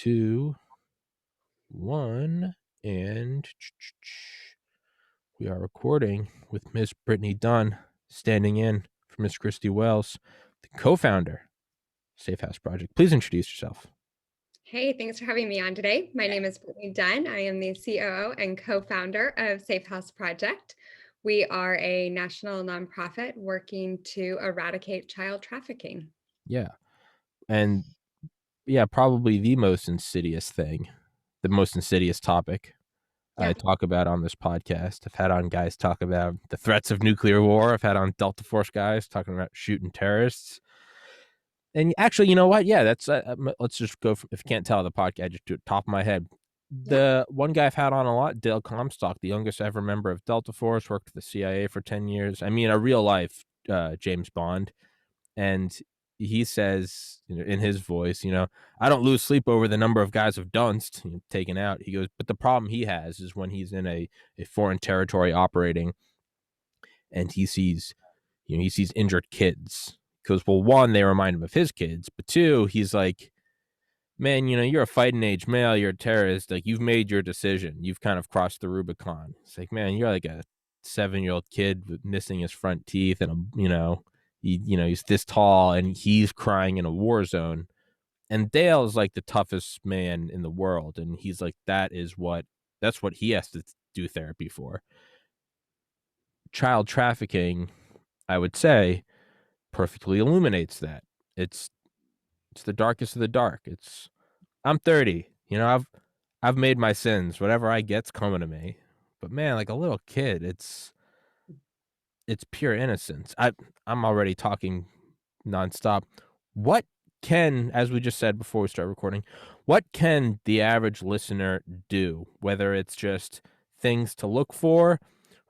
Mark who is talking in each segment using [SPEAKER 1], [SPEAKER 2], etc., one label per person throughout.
[SPEAKER 1] 2, 1, and we are recording with Miss Brittany Dunn standing in for Miss Christy Wells, the co-founder of Safe House Project. Please introduce yourself.
[SPEAKER 2] Hey, thanks for having me on today. My name is Brittany Dunn. I am the COO and co-founder of Safe House Project. We are a national nonprofit working to eradicate child trafficking.
[SPEAKER 1] Yeah. And yeah, probably the most insidious topic I
[SPEAKER 2] Yeah.
[SPEAKER 1] talk about on this podcast. I've had on guys talk about the threats of nuclear war. I've had on Delta Force guys talking about shooting terrorists. And actually, you know what? Yeah, that's let's just go. If you can't tell the podcast, I just do it top of my head.
[SPEAKER 2] Yeah.
[SPEAKER 1] The one guy I've had on a lot, Dale Comstock, the youngest ever member of Delta Force, worked for the CIA for 10 years. I mean, a real life James Bond. And he says, in his voice, I don't lose sleep over the number of guys of Dunst taken out. He goes, but the problem he has is when he's in a foreign territory operating and he sees injured kids. Because, well, one, they remind him of his kids, but two, he's like, man, you're a fighting age male, you're a terrorist, like, you've made your decision, you've kind of crossed the Rubicon. It's like, man, you're like a 7-year-old kid with missing his front teeth and he's this tall and he's crying in a war zone. And Dale is like the toughest man in the world, and he's like, that's what he has to do therapy for. Child trafficking, I would say, perfectly illuminates that. It's the darkest of the dark. I'm 30. I've made my sins. Whatever I get's coming to me. But man, like a little kid, it's pure innocence. I'm already talking nonstop. What can, as we just said before we start recording, what can the average listener do? Whether it's just things to look for,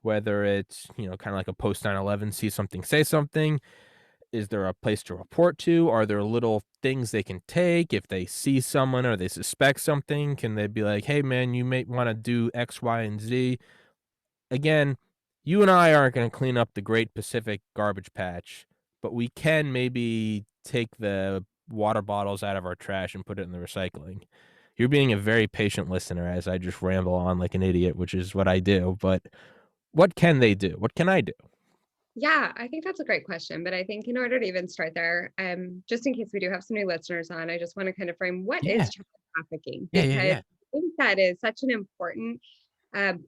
[SPEAKER 1] whether it's, kind of like a post 9/11, see something, say something. Is there a place to report to? Are there little things they can take if they see someone or they suspect something? Can they be like, hey, man, you may want to do X, Y, and Z? Again, you and I aren't going to clean up the Great Pacific Garbage Patch, but we can maybe take the water bottles out of our trash and put it in the recycling. You're being a very patient listener as I just ramble on like an idiot, which is what I do. But what can they do? What can I do?
[SPEAKER 2] Yeah, I think that's a great question. But I think in order to even start there, just in case we do have some new listeners on, I just want to kind of frame what
[SPEAKER 1] Yeah,
[SPEAKER 2] is child trafficking,
[SPEAKER 1] yeah, yeah,
[SPEAKER 2] because
[SPEAKER 1] yeah.
[SPEAKER 2] I think that is such an important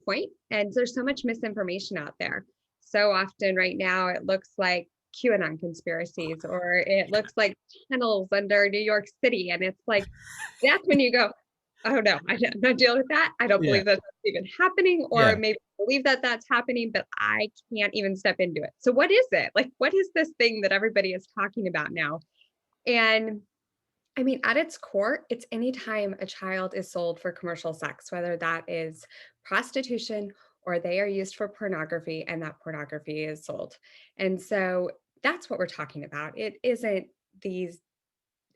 [SPEAKER 2] point. And there's so much misinformation out there. So often right now, it looks like QAnon conspiracies, or it looks like tunnels under New York City. And it's like, that's when you go, oh no, I'm not dealing with that. I don't
[SPEAKER 1] Yeah,
[SPEAKER 2] believe that that's even happening, or
[SPEAKER 1] yeah.
[SPEAKER 2] maybe I believe that that's happening, but I can't even step into it. So what is it? Like, what is this thing that everybody is talking about now? And I mean, at its core, it's anytime a child is sold for commercial sex, whether that is prostitution or they are used for pornography and that pornography is sold. And so that's what we're talking about. These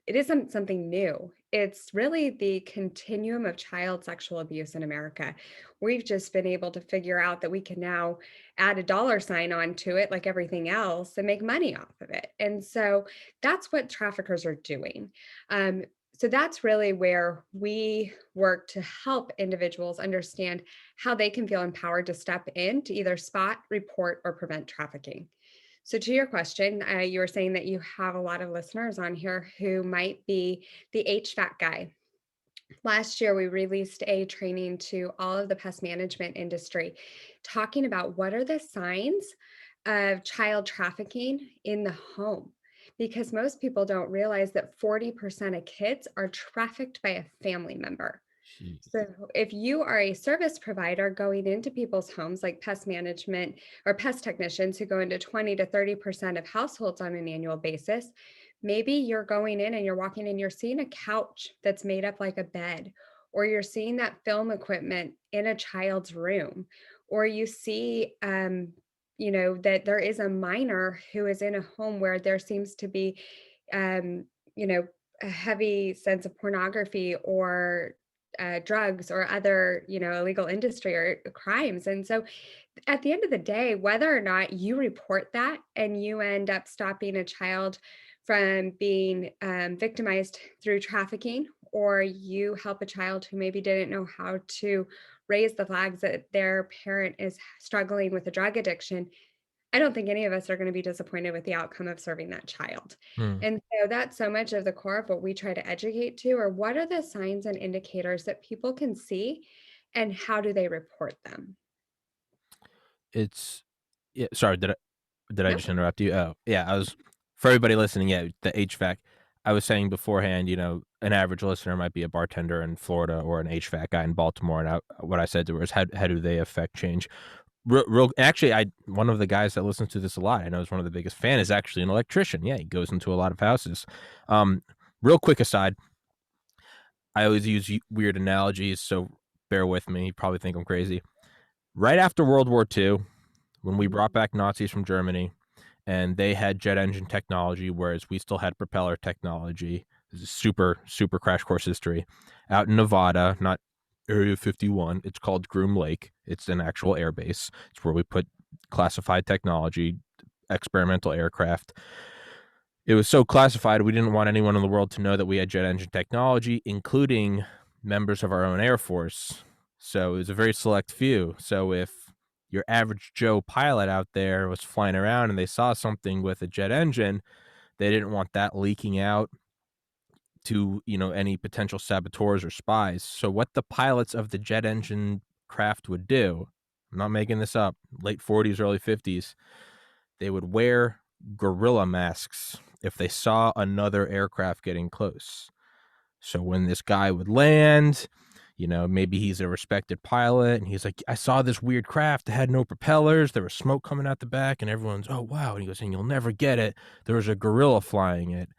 [SPEAKER 2] it isn't something new. It's really the continuum of child sexual abuse in America. We've just been able to figure out that we can now add a dollar sign onto it, like everything else, and make money off of it. And so that's what traffickers are doing. Um, so that's really where we work to help individuals understand how they can feel empowered to step in to either spot, report, or prevent trafficking. So, to your question, you were saying that you have a lot of listeners on here who might be the HVAC guy. Last year, we released a training to all of the pest management industry talking about what are the signs of child trafficking in the home. Because most people don't realize that 40% of kids are trafficked by a family member.
[SPEAKER 1] Jeez.
[SPEAKER 2] So, if you are a service provider going into people's homes, like pest management or pest technicians who go into 20 to 30% of households on an annual basis, maybe you're going in and you're walking in, you're seeing a couch that's made up like a bed, or you're seeing that film equipment in a child's room, or you see, that there is a minor who is in a home where there seems to be, um, you know, a heavy sense of pornography or drugs or other, illegal industry or crimes. And so at the end of the day, whether or not you report that and you end up stopping a child from being victimized through trafficking, or you help a child who maybe didn't know how to raise the flags that their parent is struggling with a drug addiction, I don't think any of us are gonna be disappointed with the outcome of serving that child.
[SPEAKER 1] Hmm.
[SPEAKER 2] And so that's so much of the core of what we try to educate to, or what are the signs and indicators that people can see, and how do they report them?
[SPEAKER 1] It's yeah, sorry, did I
[SPEAKER 2] No.
[SPEAKER 1] just interrupt you? Oh, yeah, I was for everybody listening, yeah, the HVAC. I was saying beforehand, an average listener might be a bartender in Florida or an HVAC guy in Baltimore, and what I said to her is, how do they affect change? Actually, I one of the guys that listens to this a lot, I know is one of the biggest fan, is actually an electrician. Yeah, he goes into a lot of houses. Um, Real quick aside, I always use weird analogies, so bear with me. You probably think I'm crazy. Right after World War II, when we brought
[SPEAKER 2] Mhm.
[SPEAKER 1] back Nazis from Germany, and they had jet engine technology, whereas we still had propeller technology. This is super, super crash course history. Out in Nevada, not Area 51, it's called Groom Lake. It's an actual air base. It's where we put classified technology, experimental aircraft. It was so classified, we didn't want anyone in the world to know that we had jet engine technology, including members of our own Air Force. So it was a very select few. So if your average Joe pilot out there was flying around and they saw something with a jet engine, they didn't want that leaking out to, any potential saboteurs or spies. So what the pilots of the jet engine craft would do, I'm not making this up, late 40s, early 50s, they would wear gorilla masks if they saw another aircraft getting close. So when this guy would land, maybe he's a respected pilot and he's like, I saw this weird craft that had no propellers. There was smoke coming out the back, and everyone's, oh, wow. And he goes, and you'll never get it. There was a gorilla flying it.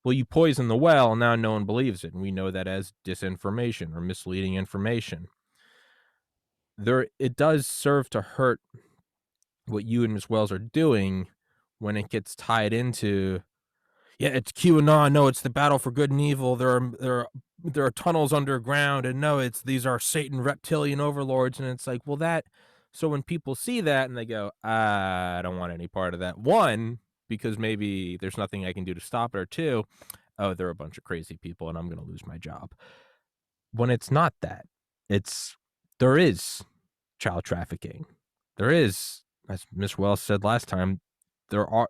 [SPEAKER 1] Well, you poison the well, and now no one believes it. And we know that as disinformation or misleading information. It does serve to hurt what you and Miss Wells are doing when it gets tied into, yeah, it's QAnon. No, it's the battle for good and evil. There are tunnels underground, and no, it's these are Satan reptilian overlords. And it's like, well, so when people see that and they go, I don't want any part of that. One, because maybe there's nothing I can do to stop it, or two, oh, they're a bunch of crazy people, and I'm going to lose my job. When it's not that, it's there is child trafficking. There is, as Miss Wells said last time, there are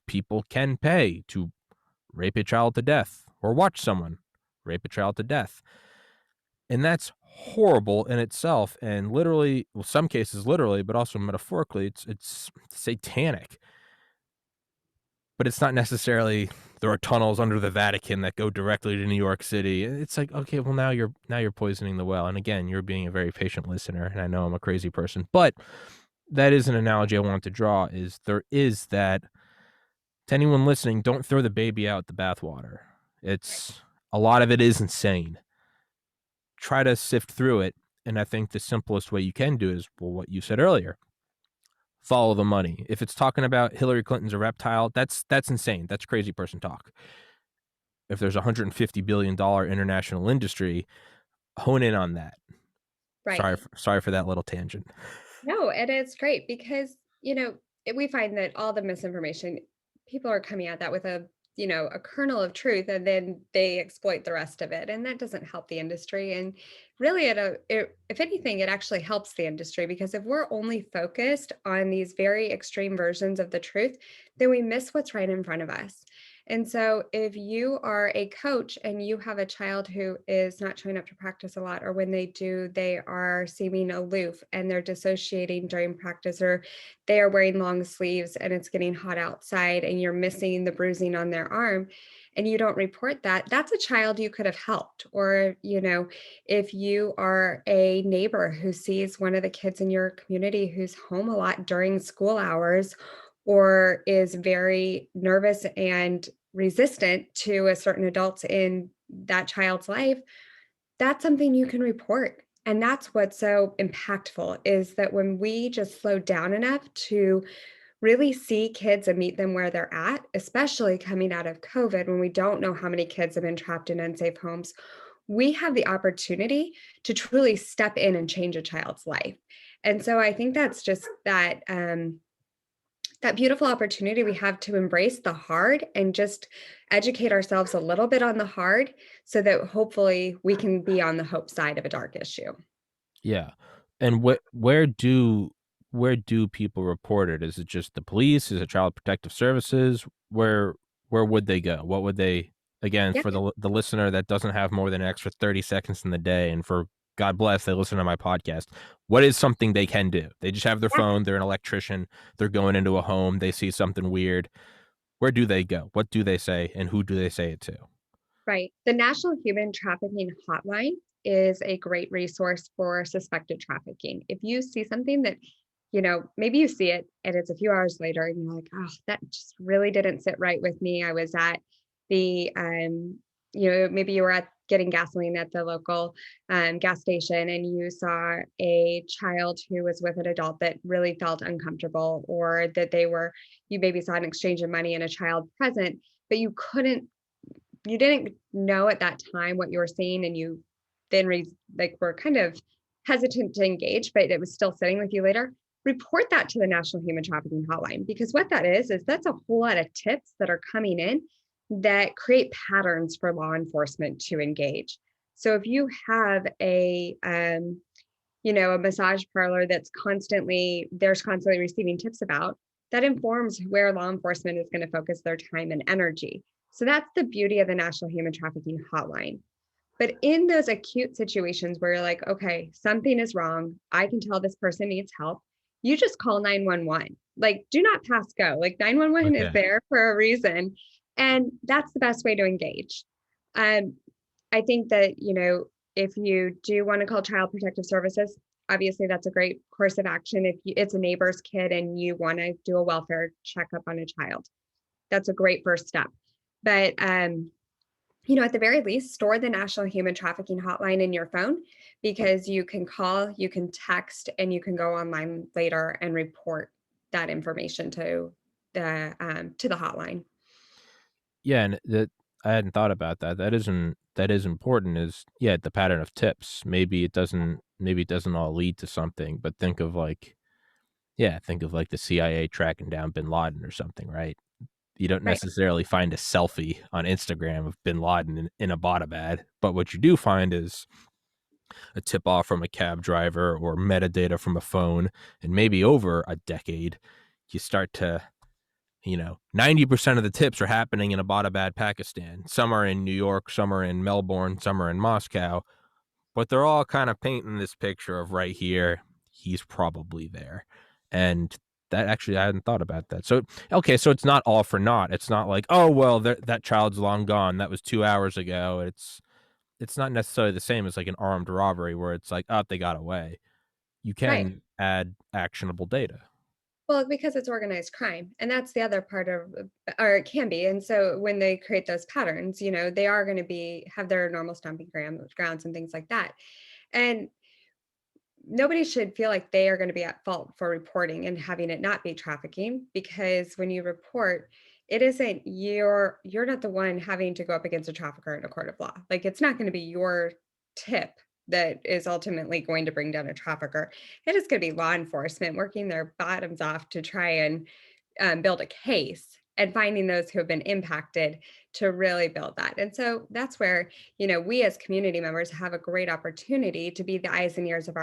[SPEAKER 1] people can pay to rape a child to death or watch someone rape a child to death. And that's horrible in itself. And literally, well, some cases literally, but also metaphorically, it's satanic. But it's not necessarily there are tunnels under the Vatican that go directly to New York City. It's like, okay, well now you're poisoning the well. And again, you're being a very patient listener, and I know I'm a crazy person, but that is an analogy I want to draw, is there is that, to anyone listening, don't throw the baby out the bathwater.
[SPEAKER 2] Right.
[SPEAKER 1] It's a lot of it is insane. Try to sift through it. And I think the simplest way you can do is, well, what you said earlier, follow the money. If it's talking about Hillary Clinton's a reptile, that's insane. That's crazy person talk. If there's $150 billion international industry, hone in on that.
[SPEAKER 2] Right.
[SPEAKER 1] Sorry for that little tangent.
[SPEAKER 2] No, and it's great because, we find that all the misinformation, people are coming at that with a kernel of truth, and then they exploit the rest of it. And that doesn't help the industry. And really, if anything, it actually helps the industry, because if we're only focused on these very extreme versions of the truth, then we miss what's right in front of us. And so, if you are a coach and you have a child who is not showing up to practice a lot, or when they do, they are seeming aloof and they're dissociating during practice, or they are wearing long sleeves and it's getting hot outside and you're missing the bruising on their arm, and you don't report that, that's a child you could have helped. Or, if you are a neighbor who sees one of the kids in your community who's home a lot during school hours, or is very nervous and resistant to a certain adult in that child's life, that's something you can report. And that's what's so impactful, is that when we just slow down enough to really see kids and meet them where they're at, especially coming out of COVID, when we don't know how many kids have been trapped in unsafe homes, we have the opportunity to truly step in and change a child's life. And so I think that's just that beautiful opportunity we have to embrace the hard and just educate ourselves a little bit on the hard so that hopefully we can be on the hope side of a dark issue.
[SPEAKER 1] Yeah. And where do people report it? Is it just the police? Is it Child Protective Services? Where would they go? What would they, again,
[SPEAKER 2] Yeah,
[SPEAKER 1] for the listener that doesn't have more than an extra 30 seconds in the day, and for God bless, they listen to my podcast. What is something they can do? They just have their
[SPEAKER 2] yeah.
[SPEAKER 1] phone, they're an electrician, they're going into a home, they see something weird. Where do they go? What do they say, and who do they say it to?
[SPEAKER 2] Right. The National Human Trafficking Hotline is a great resource for suspected trafficking. If you see something that, maybe you see it and it's a few hours later and you're like, oh, that just really didn't sit right with me. I was at the, maybe you were at getting gasoline at the local gas station and you saw a child who was with an adult that really felt uncomfortable, or that you maybe saw an exchange of money and a child present, but you didn't know at that time what you were seeing, and you then were kind of hesitant to engage, but it was still sitting with you later. Report that to the National Human Trafficking Hotline, because what that is that's a whole lot of tips that are coming in that create patterns for law enforcement to engage. So if you have a massage parlor there's constantly receiving tips about, that informs where law enforcement is going to focus their time and energy. So that's the beauty of the National Human Trafficking Hotline. But in those acute situations where you're like, okay, something is wrong, I can tell this person needs help, you just call 911. Like, do not pass go. Like, 911 is
[SPEAKER 1] Okay.
[SPEAKER 2] there for a reason. And that's the best way to engage. Um, I think that, if you do want to call Child Protective Services, obviously that's a great course of action. If it's a neighbor's kid and you want to do a welfare checkup on a child, that's a great first step. But at the very least, store the National Human Trafficking Hotline in your phone, because you can call, you can text, and you can go online later and report that information to the hotline.
[SPEAKER 1] Yeah, and that I hadn't thought about that. That is important, is, yeah, the pattern of tips. Maybe it doesn't all lead to something, but think of like the CIA tracking down bin Laden or something, right? You don't
[SPEAKER 2] Right,
[SPEAKER 1] necessarily find a selfie on Instagram of bin Laden in a bad, but what you do find is a tip off from a cab driver or metadata from a phone, and maybe over a decade, you start to 90% of the tips are happening in Abbottabad, Pakistan. Some are in New York, some are in Melbourne, some are in Moscow, but they're all kind of painting this picture of right here, he's probably there. And that, actually, I hadn't thought about that. So, okay, so it's not all for naught. It's not like, oh, well, that child's long gone. That was 2 hours ago. It's not necessarily the same as like an armed robbery where it's like, oh, they got away. You
[SPEAKER 2] right.
[SPEAKER 1] can add actionable data.
[SPEAKER 2] Well, because it's organized crime, and that's the other part of, or it can be. And so when they create those patterns, they are going to have their normal stomping grounds and things like that. And nobody should feel like they are going to be at fault for reporting and having it not be trafficking, because when you report, it isn't you're not the one having to go up against a trafficker in a court of law. Like, it's not going to be your tip that is ultimately going to bring down a trafficker. It is going to be law enforcement working their bottoms off to try and build a case, and finding those who have been impacted to really build that. And so that's where, we as community members have a great opportunity to be the eyes and ears of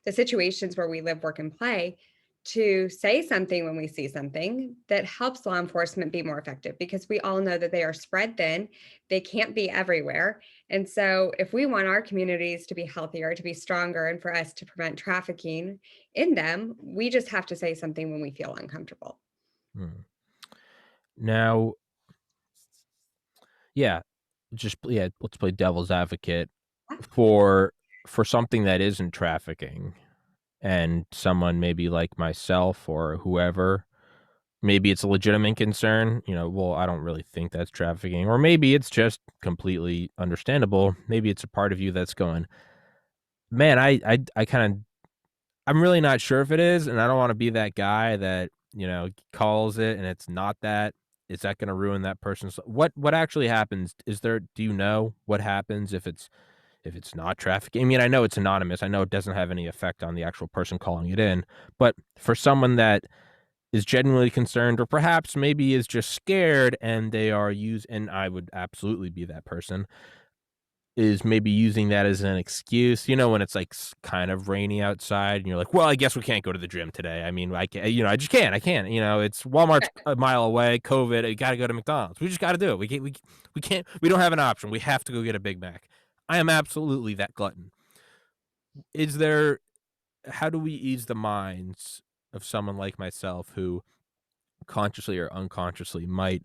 [SPEAKER 2] the situations where we live, work, and play, to say something when we see something that helps law enforcement be more effective, because we all know that they are spread thin, they can't be everywhere. And so if we want our communities to be healthier, to be stronger, and for us to prevent trafficking in them, we just have to say something when we feel uncomfortable.
[SPEAKER 1] Hmm. Now, yeah, let's play devil's advocate for something that isn't trafficking, and someone maybe like myself or whoever, maybe it's a legitimate concern, well, I don't really think that's trafficking, or maybe it's just completely understandable. Maybe it's a part of you that's going, man, I kind of, I'm really not sure if it is, and I don't want to be that guy that, calls it and it's not that. Is that going to ruin that person's, what actually happens? Do you know what happens if it's not trafficking? I mean, I know it's anonymous. I know it doesn't have any effect on the actual person calling it in, but for someone that is genuinely concerned, or perhaps maybe is just scared, and they are and I would absolutely be that person, is maybe using that as an excuse, when it's like kind of rainy outside and you're like, well, I guess we can't go to the gym today. I mean, I can, I just can't. I can't. It's Walmart's
[SPEAKER 2] Right.
[SPEAKER 1] a mile away. COVID. I got to go to McDonald's. We just got to do it. We can't. We don't have an option. We have to go get a Big Mac. I am absolutely that glutton. Is there? How do we ease the minds of someone like myself who consciously or unconsciously might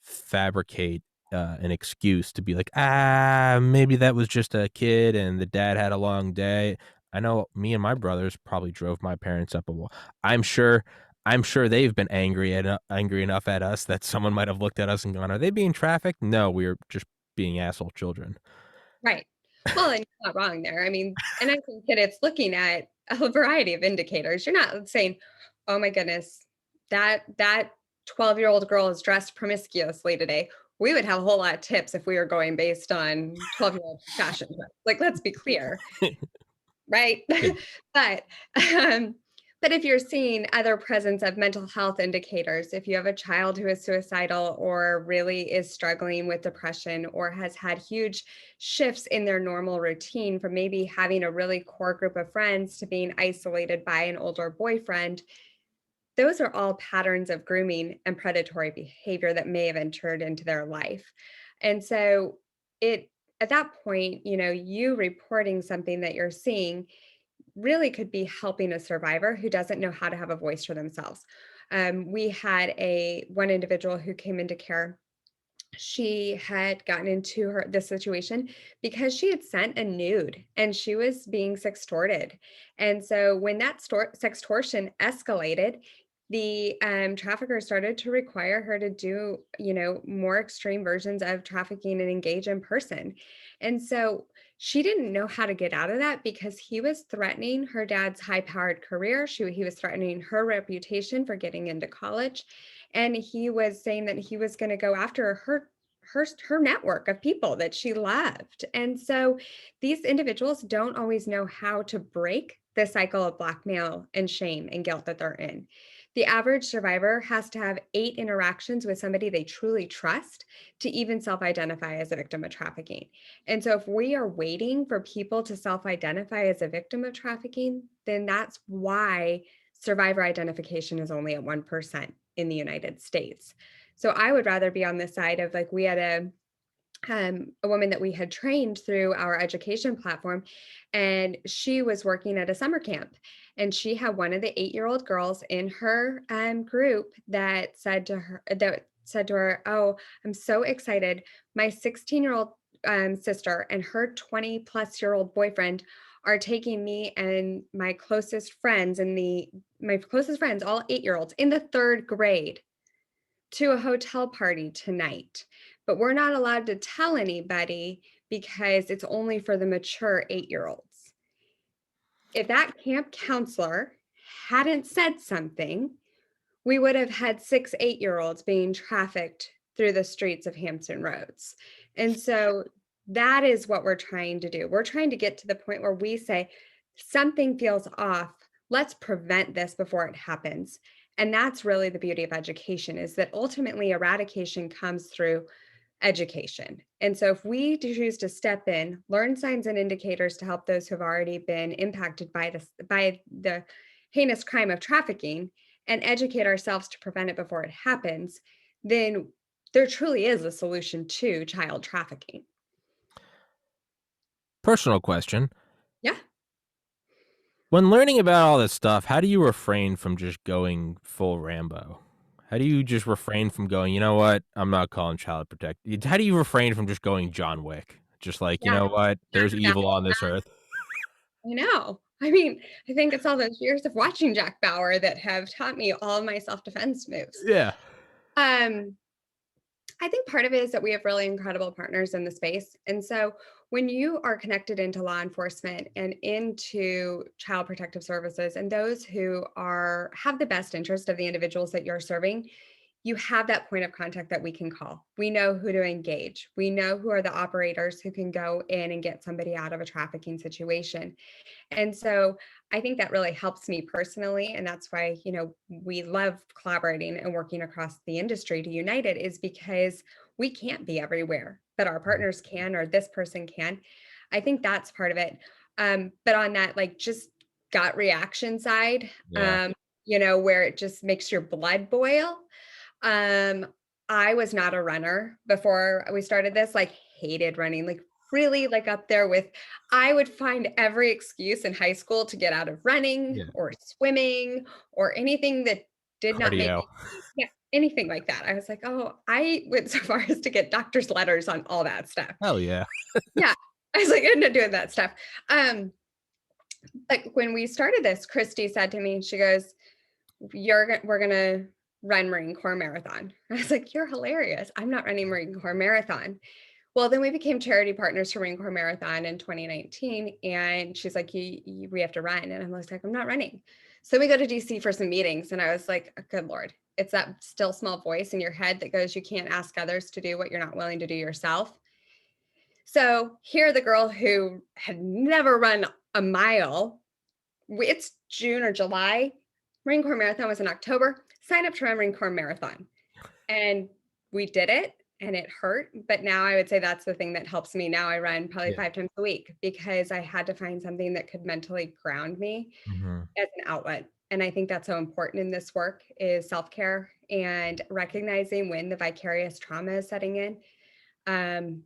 [SPEAKER 1] fabricate an excuse to be like, maybe that was just a kid and the dad had a long day. I know me and my brothers probably drove my parents up a wall. I'm sure. I'm sure they've been angry enough at us that someone might have looked at us and gone, "Are they being trafficked?" No, we're just being asshole children.
[SPEAKER 2] Right. Well, and you're not wrong there. I mean, and I think that it's looking at a variety of indicators. You're not saying, "Oh my goodness, that 12-year-old girl is dressed promiscuously today." We would have a whole lot of tips if we were going based on 12-year-old fashion trends. Like, let's be clear. Right?
[SPEAKER 1] Yeah.
[SPEAKER 2] But, um, but if you're seeing other presence of mental health indicators, if you have a child who is suicidal or really is struggling with depression or has had huge shifts in their normal routine from maybe having a really core group of friends to being isolated by an older boyfriend, those are all patterns of grooming and predatory behavior that may have entered into their life. And so it at that point, you reporting something that you're seeing really could be helping a survivor who doesn't know how to have a voice for themselves. We had a one individual who came into care. She had gotten into this situation because she had sent a nude and she was being sextorted. And so when that sextortion escalated, the trafficker started to require her to do, more extreme versions of trafficking and engage in person. And so she didn't know how to get out of that because he was threatening her dad's high-powered career. He was threatening her reputation for getting into college. And he was saying that he was going to go after her network of people that she loved. And so these individuals don't always know how to break the cycle of blackmail and shame and guilt that they're in. The average survivor has to have 8 interactions with somebody they truly trust to even self-identify as a victim of trafficking. And so if we are waiting for people to self-identify as a victim of trafficking, then that's why survivor identification is only at 1% in the United States. So I would rather be on the side of, like, we had a woman that we had trained through our education platform, and she was working at a summer camp, and she had one of the 8-year-old girls in her group that said to her, "Oh, I'm so excited. My 16-year-old sister and her 20-plus-year-old boyfriend are taking me and my closest friends, all 8-year-olds in the 3rd grade, to a hotel party tonight, but we're not allowed to tell anybody because it's only for the mature 8-year-olds." If that camp counselor hadn't said something, we would have had 6 8-year-olds being trafficked through the streets of Hampton Roads. And so that is what we're trying to do. We're trying to get to the point where we say, something feels off. Let's prevent this before it happens. And that's really the beauty of education, is that ultimately eradication comes through education. And so if we choose to step in, learn signs and indicators to help those who have already been impacted by the heinous crime of trafficking, and educate ourselves to prevent it before it happens, then there truly is a solution to child trafficking.
[SPEAKER 1] Personal question.
[SPEAKER 2] Yeah.
[SPEAKER 1] When learning about all this stuff, how do you refrain from just going full Rambo? How do you just refrain from going, "You know what? I'm not calling child protect." How do you refrain from just going John Wick? Just like, "You
[SPEAKER 2] Yeah.
[SPEAKER 1] know what?
[SPEAKER 2] Jack
[SPEAKER 1] There's evil
[SPEAKER 2] Bauer.
[SPEAKER 1] on this earth."
[SPEAKER 2] I know. I mean, I think it's all those years of watching Jack Bauer that have taught me all my self-defense moves.
[SPEAKER 1] Yeah.
[SPEAKER 2] Um, I think part of it is that we have really incredible partners in the space. And so when you are connected into law enforcement and into child protective services and those who have the best interest of the individuals that you're serving, you have that point of contact that we can call. We know who to engage. We know who are the operators who can go in and get somebody out of a trafficking situation. And so I think that really helps me personally. And that's why, we love collaborating and working across the industry to unite it, is because we can't be everywhere, but our partners can, or this person can. I think that's part of it. But on that, like, just gut reaction side,
[SPEAKER 1] Yeah.
[SPEAKER 2] where it just makes your blood boil. Um, I was not a runner before we started this, like, hated running, like, really, like, up there with, I would find every excuse in high school to get out of running
[SPEAKER 1] Yeah.
[SPEAKER 2] or swimming or anything that did not make
[SPEAKER 1] Cardio.
[SPEAKER 2] me, yeah, anything like that. I was like, "Oh," I went so far as to get doctor's letters on all that stuff.
[SPEAKER 1] Hell yeah.
[SPEAKER 2] Yeah. I was like, "I'm not doing that stuff." Um, but when we started this, Christy said to me, she goes, we're gonna run Marine Corps Marathon." I was like, "You're hilarious. I'm not running Marine Corps Marathon." Well, then we became charity partners for Marine Corps Marathon in 2019. And she's like, we have to run. And I'm like, "I'm not running." So we go to DC for some meetings. And I was like, "Oh, good Lord." It's that still small voice in your head that goes, you can't ask others to do what you're not willing to do yourself. So here, the girl who had never run a mile, it's June or July. Marine Corps Marathon was in October. Sign up to run Marine Corps Marathon. And we did it, and it hurt. But now I would say that's the thing that helps me. Now I run probably
[SPEAKER 1] Yeah.
[SPEAKER 2] 5 times a week because I had to find something that could mentally ground me
[SPEAKER 1] Mhm.
[SPEAKER 2] as an outlet. And I think that's so important in this work, is self-care and recognizing when the vicarious trauma is setting in. Um,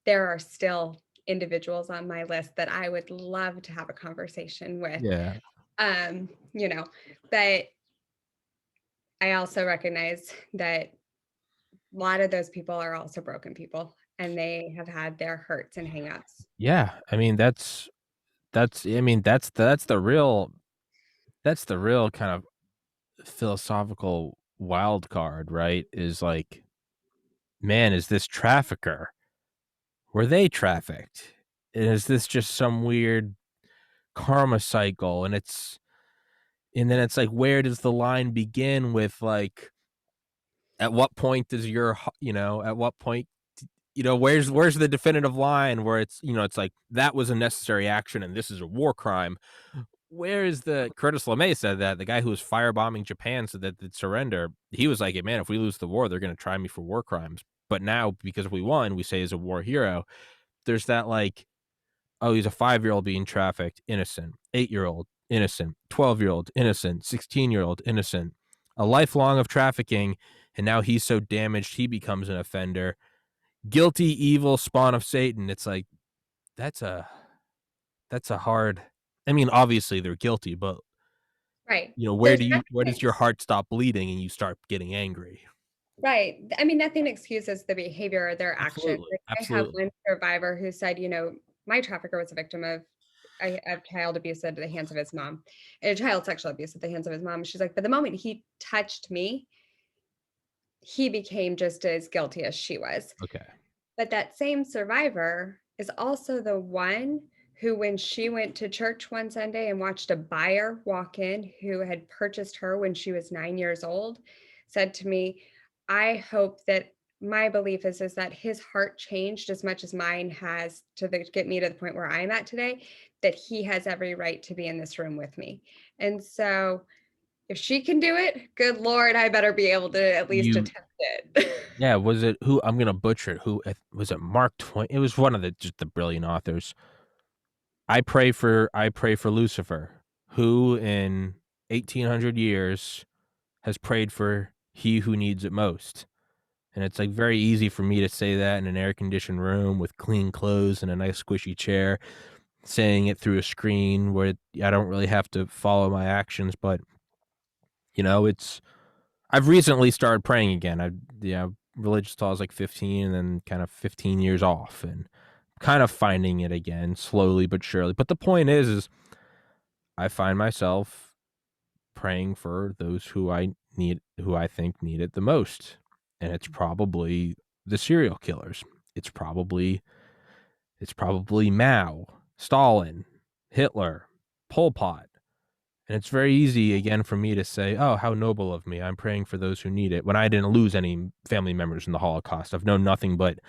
[SPEAKER 2] there are still individuals on my list that I would love to have a conversation with.
[SPEAKER 1] Yeah.
[SPEAKER 2] Um, you know, but I also recognize that a lot of those people are also broken people, and they have had their hurts and hangups.
[SPEAKER 1] Yeah. I mean, I mean, that's the real kind of philosophical wild card, right? Is like, man, is this trafficker? Were they trafficked? And is this just some weird karma cycle? And then it's like, where does the line begin with, like, at what point does at what point, where's the definitive line where it's like, that was a necessary action and this is a war crime? Where is the Curtis LeMay said that the guy who was firebombing Japan said that they'd surrender. He was like, "Hey, man, if we lose the war, they're going to try me for war crimes." But now, because we won, we say he's a war hero. There's that, like, oh, he's a 5-year-old being trafficked, innocent. 8-year-old, innocent. 12-year-old, innocent. 16-year-old, innocent. A lifelong of trafficking, and now he's so damaged he becomes an offender. Guilty, evil, spawn of Satan. It's like, that's a that's a hard. I mean, obviously they're guilty, but
[SPEAKER 2] Right.
[SPEAKER 1] where
[SPEAKER 2] There's
[SPEAKER 1] do you where
[SPEAKER 2] nothing
[SPEAKER 1] does your heart stop bleeding and you start getting angry?
[SPEAKER 2] right. I mean, nothing excuses the behavior or their action.
[SPEAKER 1] Absolutely,
[SPEAKER 2] Like, I have
[SPEAKER 1] absolutely.
[SPEAKER 2] one survivor who said, "My trafficker was a victim of child abuse at the hands of his mom, and child sexual abuse at the hands of his mom." She's like, "But the moment he touched me, he became just as guilty as she was."
[SPEAKER 1] Okay.
[SPEAKER 2] But that same survivor is also the one who, when she went to church one Sunday and watched a buyer walk in who had purchased her when she was 9 years old, said to me, "I hope that my belief is that his heart changed as much as mine has get me to the point where I'm at today, that he has every right to be in this room with me." And so if she can do it, good Lord, I better be able to at least
[SPEAKER 1] You
[SPEAKER 2] attempt it.
[SPEAKER 1] Yeah, was it who I'm gonna butcher it, who was it Mark Twain? It was one of the brilliant authors. I pray for Lucifer, who in 1800 years has prayed for he who needs it most. And it's like very easy for me to say that in an air conditioned room with clean clothes and a nice squishy chair, saying it through a screen where I don't really have to follow my actions. But it's I've recently started praying again. Religious till I was like 15, and then kind of 15 years off, and kind of finding it again slowly but surely. But the point is I find myself praying for those who I think need it the most. And it's probably the serial killers. It's probably Mao, Stalin, Hitler, Pol Pot. And it's very easy, again, for me to say, oh, how noble of me. I'm praying for those who need it, when I didn't lose any family members in the Holocaust. I've known nothing but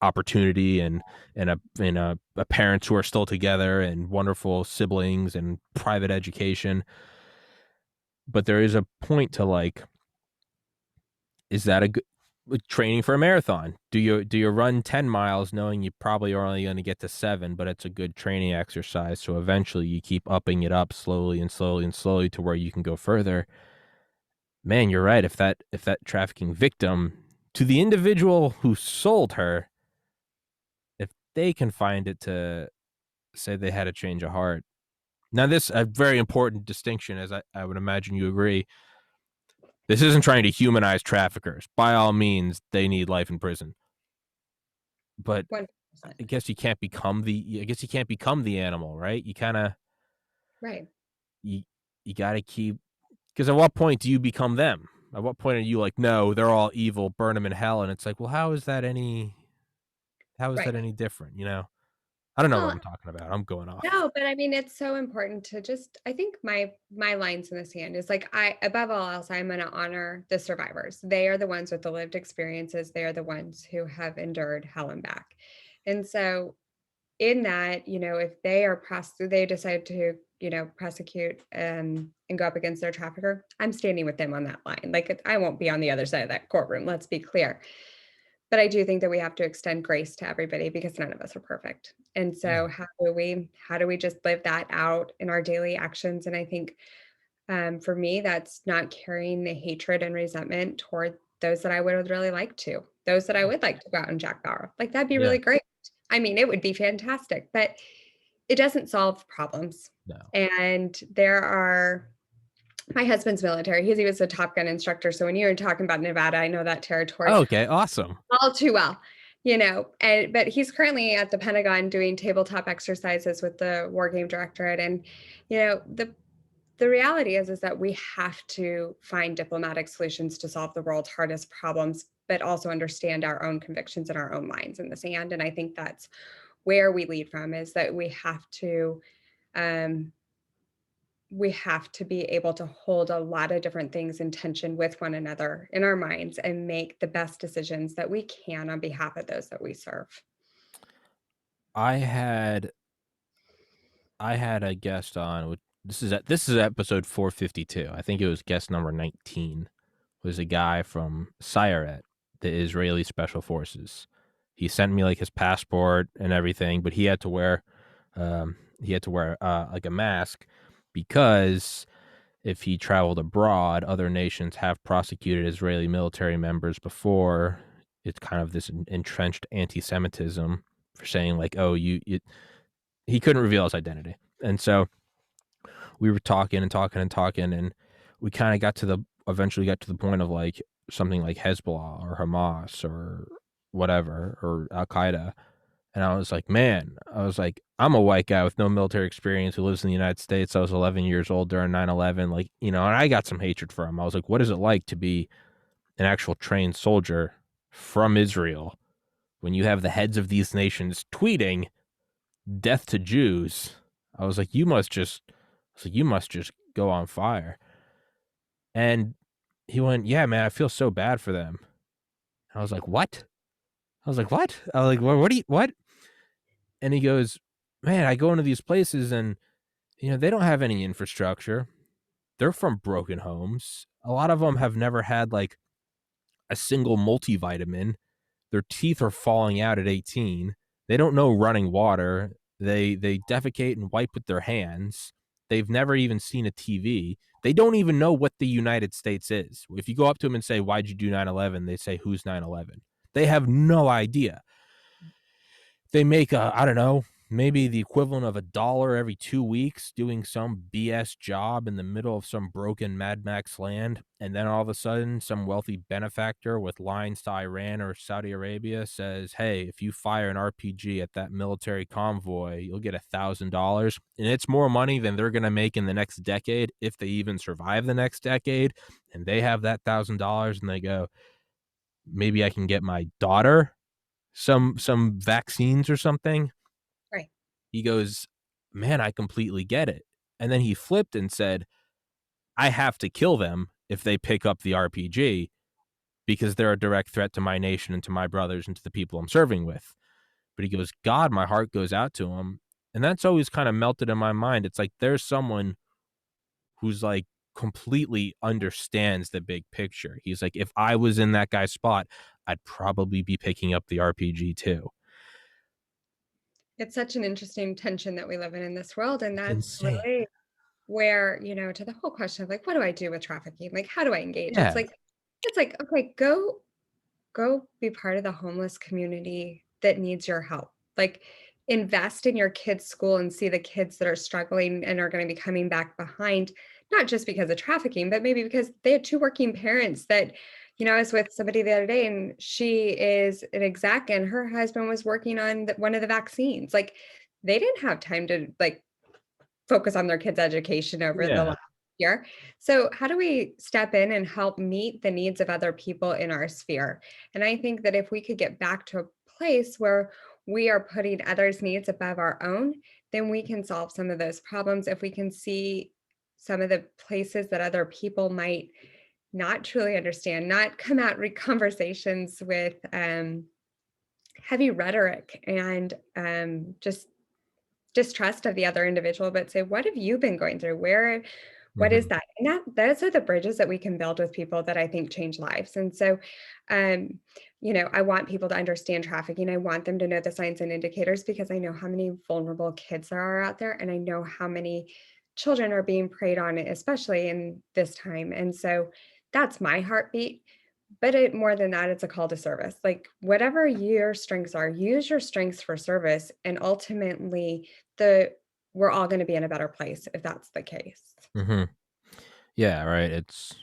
[SPEAKER 1] opportunity and parents who are still together and wonderful siblings and private education. But there is a point to, like, is that a good training for a marathon? Do you run 10 miles knowing you probably are only going to get to 7, but it's a good training exercise, so eventually you keep upping it up slowly and slowly and slowly to where you can go further? Man, you're right. If that trafficking victim, to the individual who sold her, if they can find it to say they had a change of heart. Now, this a very important distinction, as I would imagine you agree. This isn't trying to humanize traffickers. By all means, they need life in prison. But
[SPEAKER 2] 100%.
[SPEAKER 1] I guess you can't become the animal, right? You kind of
[SPEAKER 2] Right.
[SPEAKER 1] you you got to keep, because at what point do you become them? At what point are you like, no, they're all evil, burn them in hell? And it's like, well, how is
[SPEAKER 2] Right.
[SPEAKER 1] that any different? I don't know what
[SPEAKER 2] Well,
[SPEAKER 1] I'm talking about. I'm going off.
[SPEAKER 2] no, but I mean, it's so important to just, I think my lines in the sand is like, I, above all else, I'm going to honor the survivors. They are the ones with the lived experiences. They are the ones who have endured hell and back. And so in that, if they decide to, prosecute and go up against their trafficker, I'm standing with them on that line. Like, I won't be on the other side of that courtroom. Let's be clear. But I do think that we have to extend grace to everybody because none of us are perfect. And
[SPEAKER 1] Yeah.
[SPEAKER 2] so how do we just live that out in our daily actions? And I think for me, that's not carrying the hatred and resentment toward those that I would really like to, those that I would like to go out and Jack Bauer. Like, that'd be
[SPEAKER 1] Yeah.
[SPEAKER 2] really great. I mean, it would be fantastic, but it doesn't solve problems.
[SPEAKER 1] No.
[SPEAKER 2] And there are my husband's military. He was a Top Gun instructor. So when you were talking about Nevada, I know that territory
[SPEAKER 1] Okay. Awesome.
[SPEAKER 2] all too well, and but he's currently at the Pentagon doing tabletop exercises with the War Game Directorate. And, the reality is that we have to find diplomatic solutions to solve the world's hardest problems, but also understand our own convictions and our own lines in the sand. And I think that's where we lead from, is that um, we have to be able to hold a lot of different things in tension with one another in our minds and make the best decisions that we can on behalf of those that we serve.
[SPEAKER 1] I had I had a guest on. This is episode 452. I think it was guest number 19. Was a guy from Sayeret, the Israeli Special Forces. He sent me like his passport and everything, but he had to wear like a mask, because if he traveled abroad, other nations have prosecuted Israeli military members before. It's kind of this entrenched anti-Semitism for saying like, oh, he couldn't reveal his identity. And so we were talking and talking and talking, and we kind of eventually got to the point of like something like Hezbollah or Hamas or whatever, or Al Qaeda. And I was like, man, I'm a white guy with no military experience who lives in the United States. I was 11 years old during 9/11. Like, and I got some hatred for him. I was like, what is it like to be an actual trained soldier from Israel when you have the heads of these nations tweeting death to Jews? I was like, you must just go on fire. And he went, yeah, man, I feel so bad for them. I was like, what? I was like, what? I was like, what do you, what? And he goes, man, I go into these places and, they don't have any infrastructure. They're from broken homes. A lot of them have never had like a single multivitamin. Their teeth are falling out at 18. They don't know running water. They defecate and wipe with their hands. They've never even seen a TV. They don't even know what the United States is. If you go up to them and say, why'd you do 9/11? They say, who's 9/11? They have no idea. They make I don't know, maybe the equivalent of $1 every 2 weeks doing some BS job in the middle of some broken Mad Max land. And then all of a sudden, some wealthy benefactor with lines to Iran or Saudi Arabia says, hey, if you fire an RPG at that military convoy, you'll get $1,000. And it's more money than they're going to make in the next decade, if they even survive the next decade. And they have that $1,000 and they go, maybe I can get my daughter some vaccines or something.
[SPEAKER 2] Right.
[SPEAKER 1] He goes, man, I completely get it. And then he flipped and said, I have to kill them if they pick up the RPG because they're a direct threat to my nation and to my brothers and to the people I'm serving with. But he goes, God, my heart goes out to him. And that's always kind of melted in my mind. It's like there's someone who's like completely understands the big picture. He's like, if I was in that guy's spot, I'd probably be picking up the RPG too.
[SPEAKER 2] It's such an interesting tension that we live in this world, and
[SPEAKER 1] It's
[SPEAKER 2] that's
[SPEAKER 1] insane.
[SPEAKER 2] really where, to the whole question of like, what do I do with trafficking? Like, how do I engage?
[SPEAKER 1] Yeah.
[SPEAKER 2] It's like, okay, go be part of the homeless community that needs your help. Like, invest in your kids' school and see the kids that are struggling and are going to be coming back behind, not just because of trafficking, but maybe because they had two working parents that, I was with somebody the other day and she is an exec and her husband was working on one of the vaccines. Like, they didn't have time to like focus on their kids' education over the
[SPEAKER 1] Yeah.
[SPEAKER 2] last year. So, how do we step in and help meet the needs of other people in our sphere? And I think that if we could get back to a place where we are putting others' needs above our own, then we can solve some of those problems. If we can see some of the places that other people might not truly understand, not come at conversations with heavy rhetoric and just distrust of the other individual, but say, what have you been going through? What is
[SPEAKER 1] Mm-hmm.
[SPEAKER 2] that? And those are the bridges that we can build with people that I think change lives. And so, um, I want people to understand trafficking. I want them to know the signs and indicators because I know how many vulnerable kids there are out there. And I know how many children are being preyed on, especially in this time. And so that's my heartbeat. But more than that, it's a call to service. Like whatever your strengths are, use your strengths for service. And ultimately, the we're all going to be in a better place if that's the case.
[SPEAKER 1] Mm-hmm. Yeah. Right. It's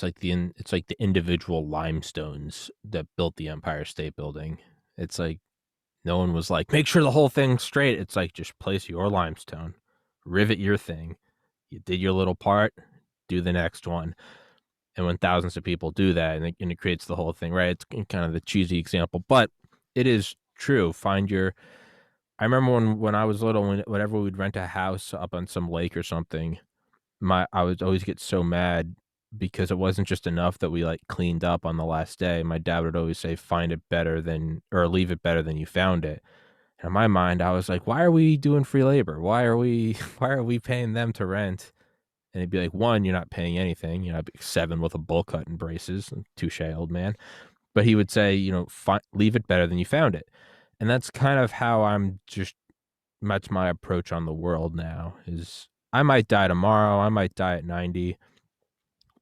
[SPEAKER 1] like the individual limestones that built the Empire State Building. It's like no one was like, make sure the whole thing's straight. It's like just place your limestone, rivet your thing. You did your little part, do the next one. And when thousands of people do that, and it creates the whole thing, right? It's kind of the cheesy example, but it is true. I remember when I was little, whenever we'd rent a house up on some lake or something, I would always get so mad because it wasn't just enough that we like cleaned up on the last day. My dad would always say, "Find it better than, or leave it better than you found it." And in my mind, I was like, "Why are we doing free labor? Why are we why are we paying them to rent?" And he'd be like, "One, you're not paying anything. I'd be 7 with a bowl cut and braces. Touche, old man." But he would say, leave it better than you found it. And that's kind of how that's my approach on the world now is I might die tomorrow. I might die at 90.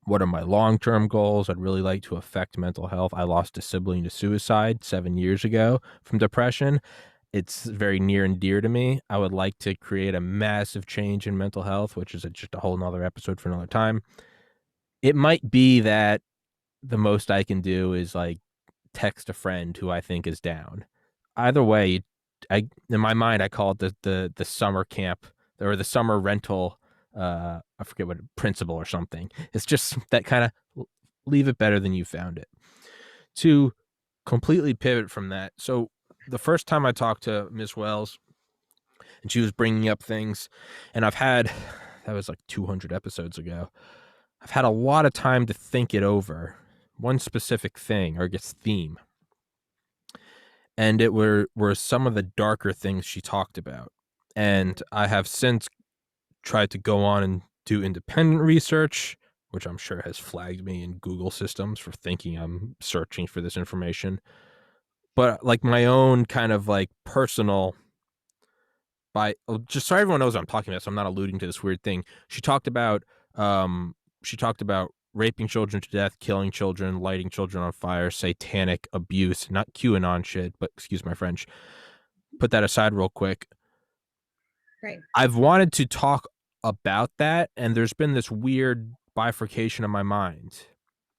[SPEAKER 1] What are my long-term goals? I'd really like to affect mental health. I lost a sibling to suicide 7 years ago from depression. It's very near and dear to me. I would like to create a massive change in mental health, which is just a whole nother episode for another time. It might be that the most I can do is like text a friend who I think is down. Either way, in my mind I call it the summer camp or the summer rental. I forget what principle or something. It's just that kind of leave it better than you found it. To completely pivot from that, so the first time I talked to Miss Wells, and she was bringing up things, and that was like 200 episodes ago. I've had a lot of time to think it over. One specific thing, or I guess theme, and it were some of the darker things she talked about. And I have since tried to go on and do independent research, which I'm sure has flagged me in Google systems for thinking I'm searching for this information. But like my own kind of like personal just so everyone knows what I'm talking about, so I'm not alluding to this weird thing. Um she talked about raping children to death, killing children, lighting children on fire, satanic abuse, not QAnon shit, but excuse my French. Put that aside real quick.
[SPEAKER 2] Right.
[SPEAKER 1] I've wanted to talk about that, and there's been this weird bifurcation in my mind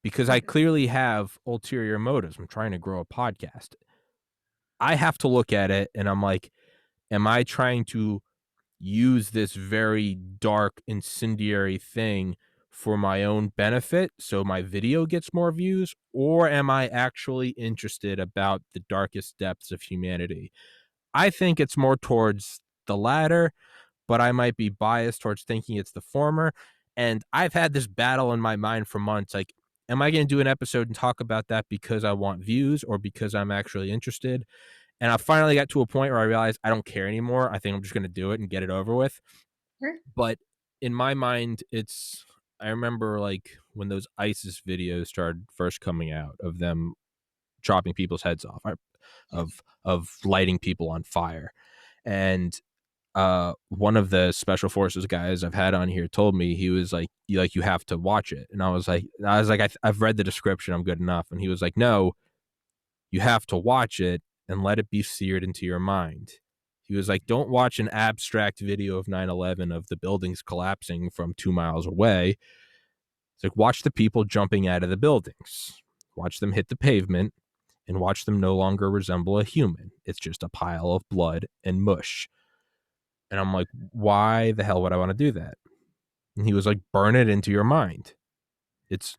[SPEAKER 1] because I
[SPEAKER 2] Mhm.
[SPEAKER 1] clearly have ulterior motives. I'm trying to grow a podcast. I have to look at it and I'm like, am I trying to use this very dark, incendiary thing for my own benefit so my video gets more views? Or am I actually interested about the darkest depths of humanity? I think it's more towards the latter, but I might be biased towards thinking it's the former. And I've had this battle in my mind for months. Like, am I going to do an episode and talk about that because I want views or because I'm actually interested? And I finally got to a point where I realized I don't care anymore. I think I'm just going to do it and get it over with.
[SPEAKER 2] Sure.
[SPEAKER 1] But in my mind, I remember like when those ISIS videos started first coming out of them chopping people's heads off, of lighting people on fire. And one of the special forces guys I've had on here told me, he was like, you have to watch it. And I've read the description, I'm good enough. And he was like, no, you have to watch it and let it be seared into your mind. He was like, don't watch an abstract video of 9/11 of the buildings collapsing from 2 miles away. It's like, watch the people jumping out of the buildings, watch them hit the pavement, and watch them no longer resemble a human. It's just a pile of blood and mush. And I'm like, why the hell would I want to do that? And he was like, burn it into your mind. It's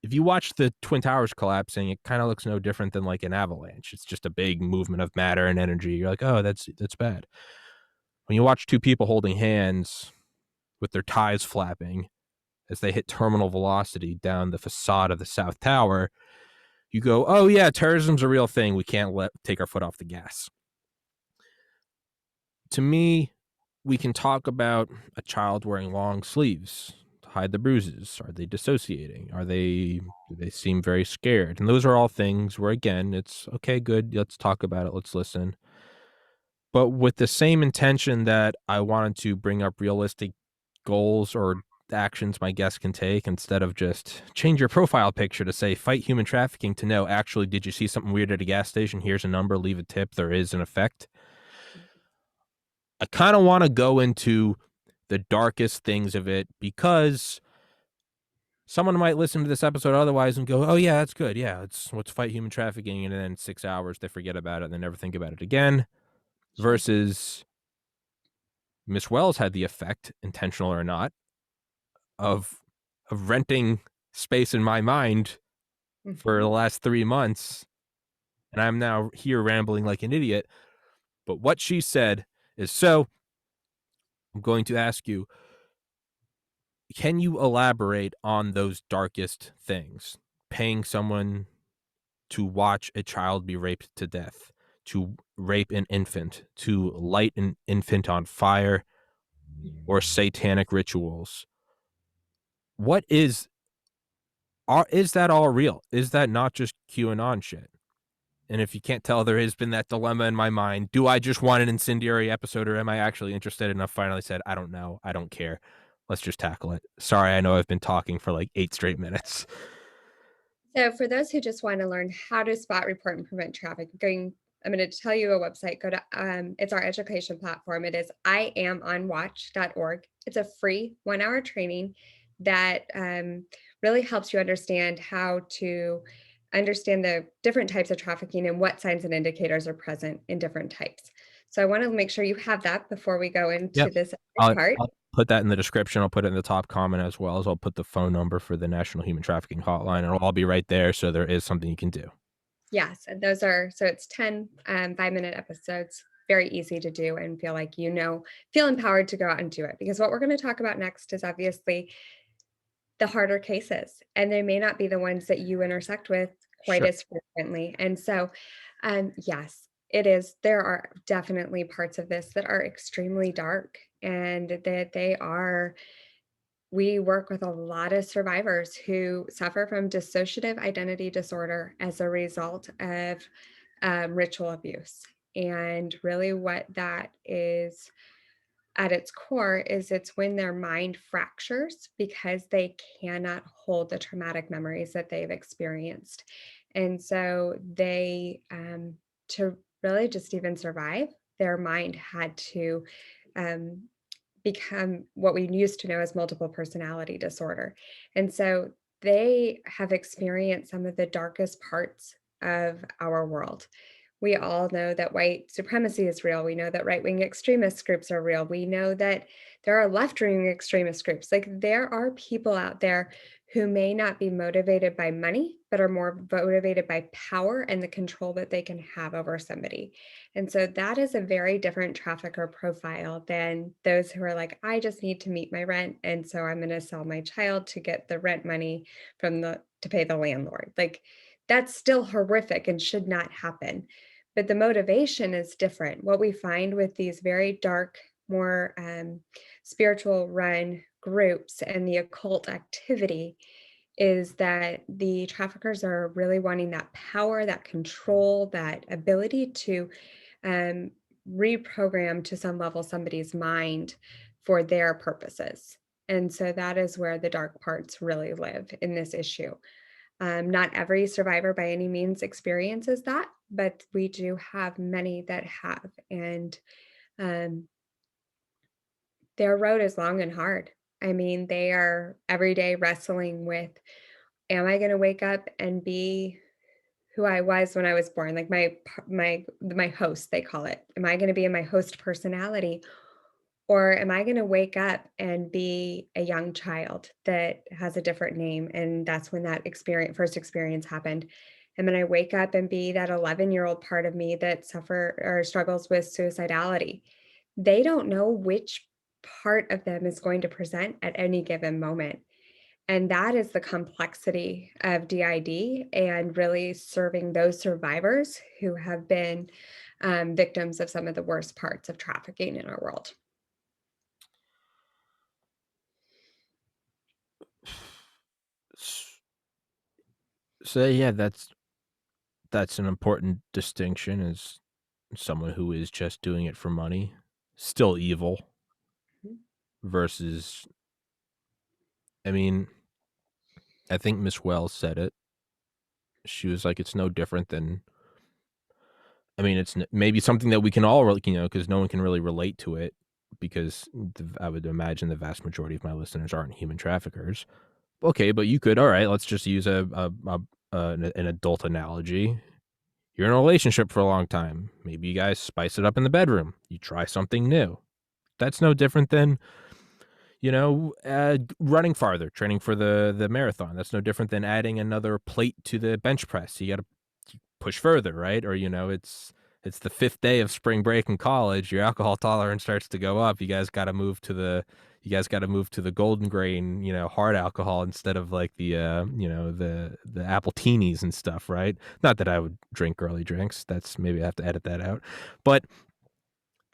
[SPEAKER 1] If you watch the Twin Towers collapsing, it kind of looks no different than like an avalanche. It's just a big movement of matter and energy. You're like, oh, that's bad. When you watch two people holding hands with their ties flapping as they hit terminal velocity down the facade of the South Tower, you go, oh yeah, terrorism's a real thing. We can't take our foot off the gas. To me, we can talk about a child wearing long sleeves to hide the bruises. Are they dissociating? Do they seem very scared? And those are all things where, again, it's okay, good. Let's talk about it. Let's listen. But with the same intention that I wanted to bring up realistic goals or actions my guests can take, instead of just change your profile picture to say fight human trafficking, to know, actually, did you see something weird at a gas station? Here's a number, leave a tip. There is an effect. I kind of want to go into the darkest things of it, because someone might listen to this episode otherwise and go, oh yeah, that's good. Yeah, let's fight human trafficking. And then 6 hours, they forget about it and they never think about it again.
[SPEAKER 2] Sure.
[SPEAKER 1] Versus Miss Wells had the effect, intentional or not, of renting space in my mind for
[SPEAKER 2] Mhm.
[SPEAKER 1] the last 3 months. And I'm now here rambling like an idiot. But what she said is, so I'm going to ask you, can you elaborate on those darkest things? Paying someone to watch a child be raped to death, to rape an infant, to light an infant on fire, or satanic rituals. What is that all real? Is that not just QAnon shit? And if you can't tell, there has been that dilemma in my mind. Do I just want an incendiary episode, or am I actually interested enough? Finally said, I don't know. I don't care. Let's just tackle it. Sorry, I know I've been talking for like 8 straight minutes.
[SPEAKER 2] So for those who just want to learn how to spot, report, and prevent trafficking, I'm going to tell you a website. Go to it's our education platform. It is iamonwatch.org. It's a free 1 hour training that really helps you understand how to understand the different types of trafficking and what signs and indicators are present in different types. So I want to make sure you have that before we go
[SPEAKER 1] Yep.
[SPEAKER 2] into this
[SPEAKER 1] I'll,
[SPEAKER 2] part.
[SPEAKER 1] I'll put that in the description. I'll put it in the top comment, as well as I'll put the phone number for the National Human Trafficking Hotline. It'll all be right there. So there is something you can do.
[SPEAKER 2] Yes, and those are so it's 10 5-minute episodes. Very easy to do and feel like feel empowered to go out and do it. Because what we're going to talk about next is obviously the harder cases, and they may not be the ones that you intersect with quite
[SPEAKER 1] Sure.
[SPEAKER 2] as frequently. And so, yes, it is. There are definitely parts of this that are extremely dark, and that they are. We work with a lot of survivors who suffer from dissociative identity disorder as a result of ritual abuse. And really, what that is at its core is it's when their mind fractures because they cannot hold the traumatic memories that they've experienced. And so to really just even survive, their mind had to um, become what we used to know as multiple personality disorder. And so they have experienced some of the darkest parts of our world. We all know that white supremacy is real. We know that right wing extremist groups are real. We know that there are left wing extremist groups. Like there are people out there who may not be motivated by money, but are more motivated by power and the control that they can have over somebody. And so that is a very different trafficker profile than those who are like, I just need to meet my rent. And so I'm going to sell my child to get the rent money to pay the landlord. Like that's still horrific and should not happen. But the motivation is different. What we find with these very dark, more spiritual run groups and the occult activity is that the traffickers are really wanting that power, that control, that ability to um, reprogram to some level somebody's mind for their purposes. And so that is where the dark parts really live in this issue. Not every survivor by any means experiences that, but we do have many that have. And um, their road is long and hard. I mean, they are every day wrestling with, am I gonna wake up and be who I was when I was born? Like my host, they call it. Am I gonna be in my host personality? Or am I gonna wake up and be a young child that has a different name? And that's when that first experience happened. And then I wake up and be that 11-year-old part of me that suffer or struggles with suicidality. They don't know which part of them is going to present at any given moment. And that is the complexity of DID and really serving those survivors who have been victims of some of the worst parts of trafficking in our world.
[SPEAKER 1] S- So yeah, that's an important distinction as someone who is just doing it for money, still evil
[SPEAKER 2] Mhm.
[SPEAKER 1] versus I mean, I think Miss Wells said it. She was like, "It's no different than." I mean, maybe something that we can all, because no one can really relate to it, because I would imagine the vast majority of my listeners aren't human traffickers. Okay, but you could, all right. Let's just use an adult analogy. You're in a relationship for a long time. Maybe you guys spice it up in the bedroom. You try something new. That's no different than running farther, training for the marathon. That's no different than adding another plate to the bench press. You got to push further, right? Or it's the fifth day of spring break in college. Your alcohol tolerance starts to go up. You guys got to move to the golden grain, hard alcohol instead of like the apple teenies and stuff, right? Not that I would drink girly drinks. That's maybe I have to edit that out, but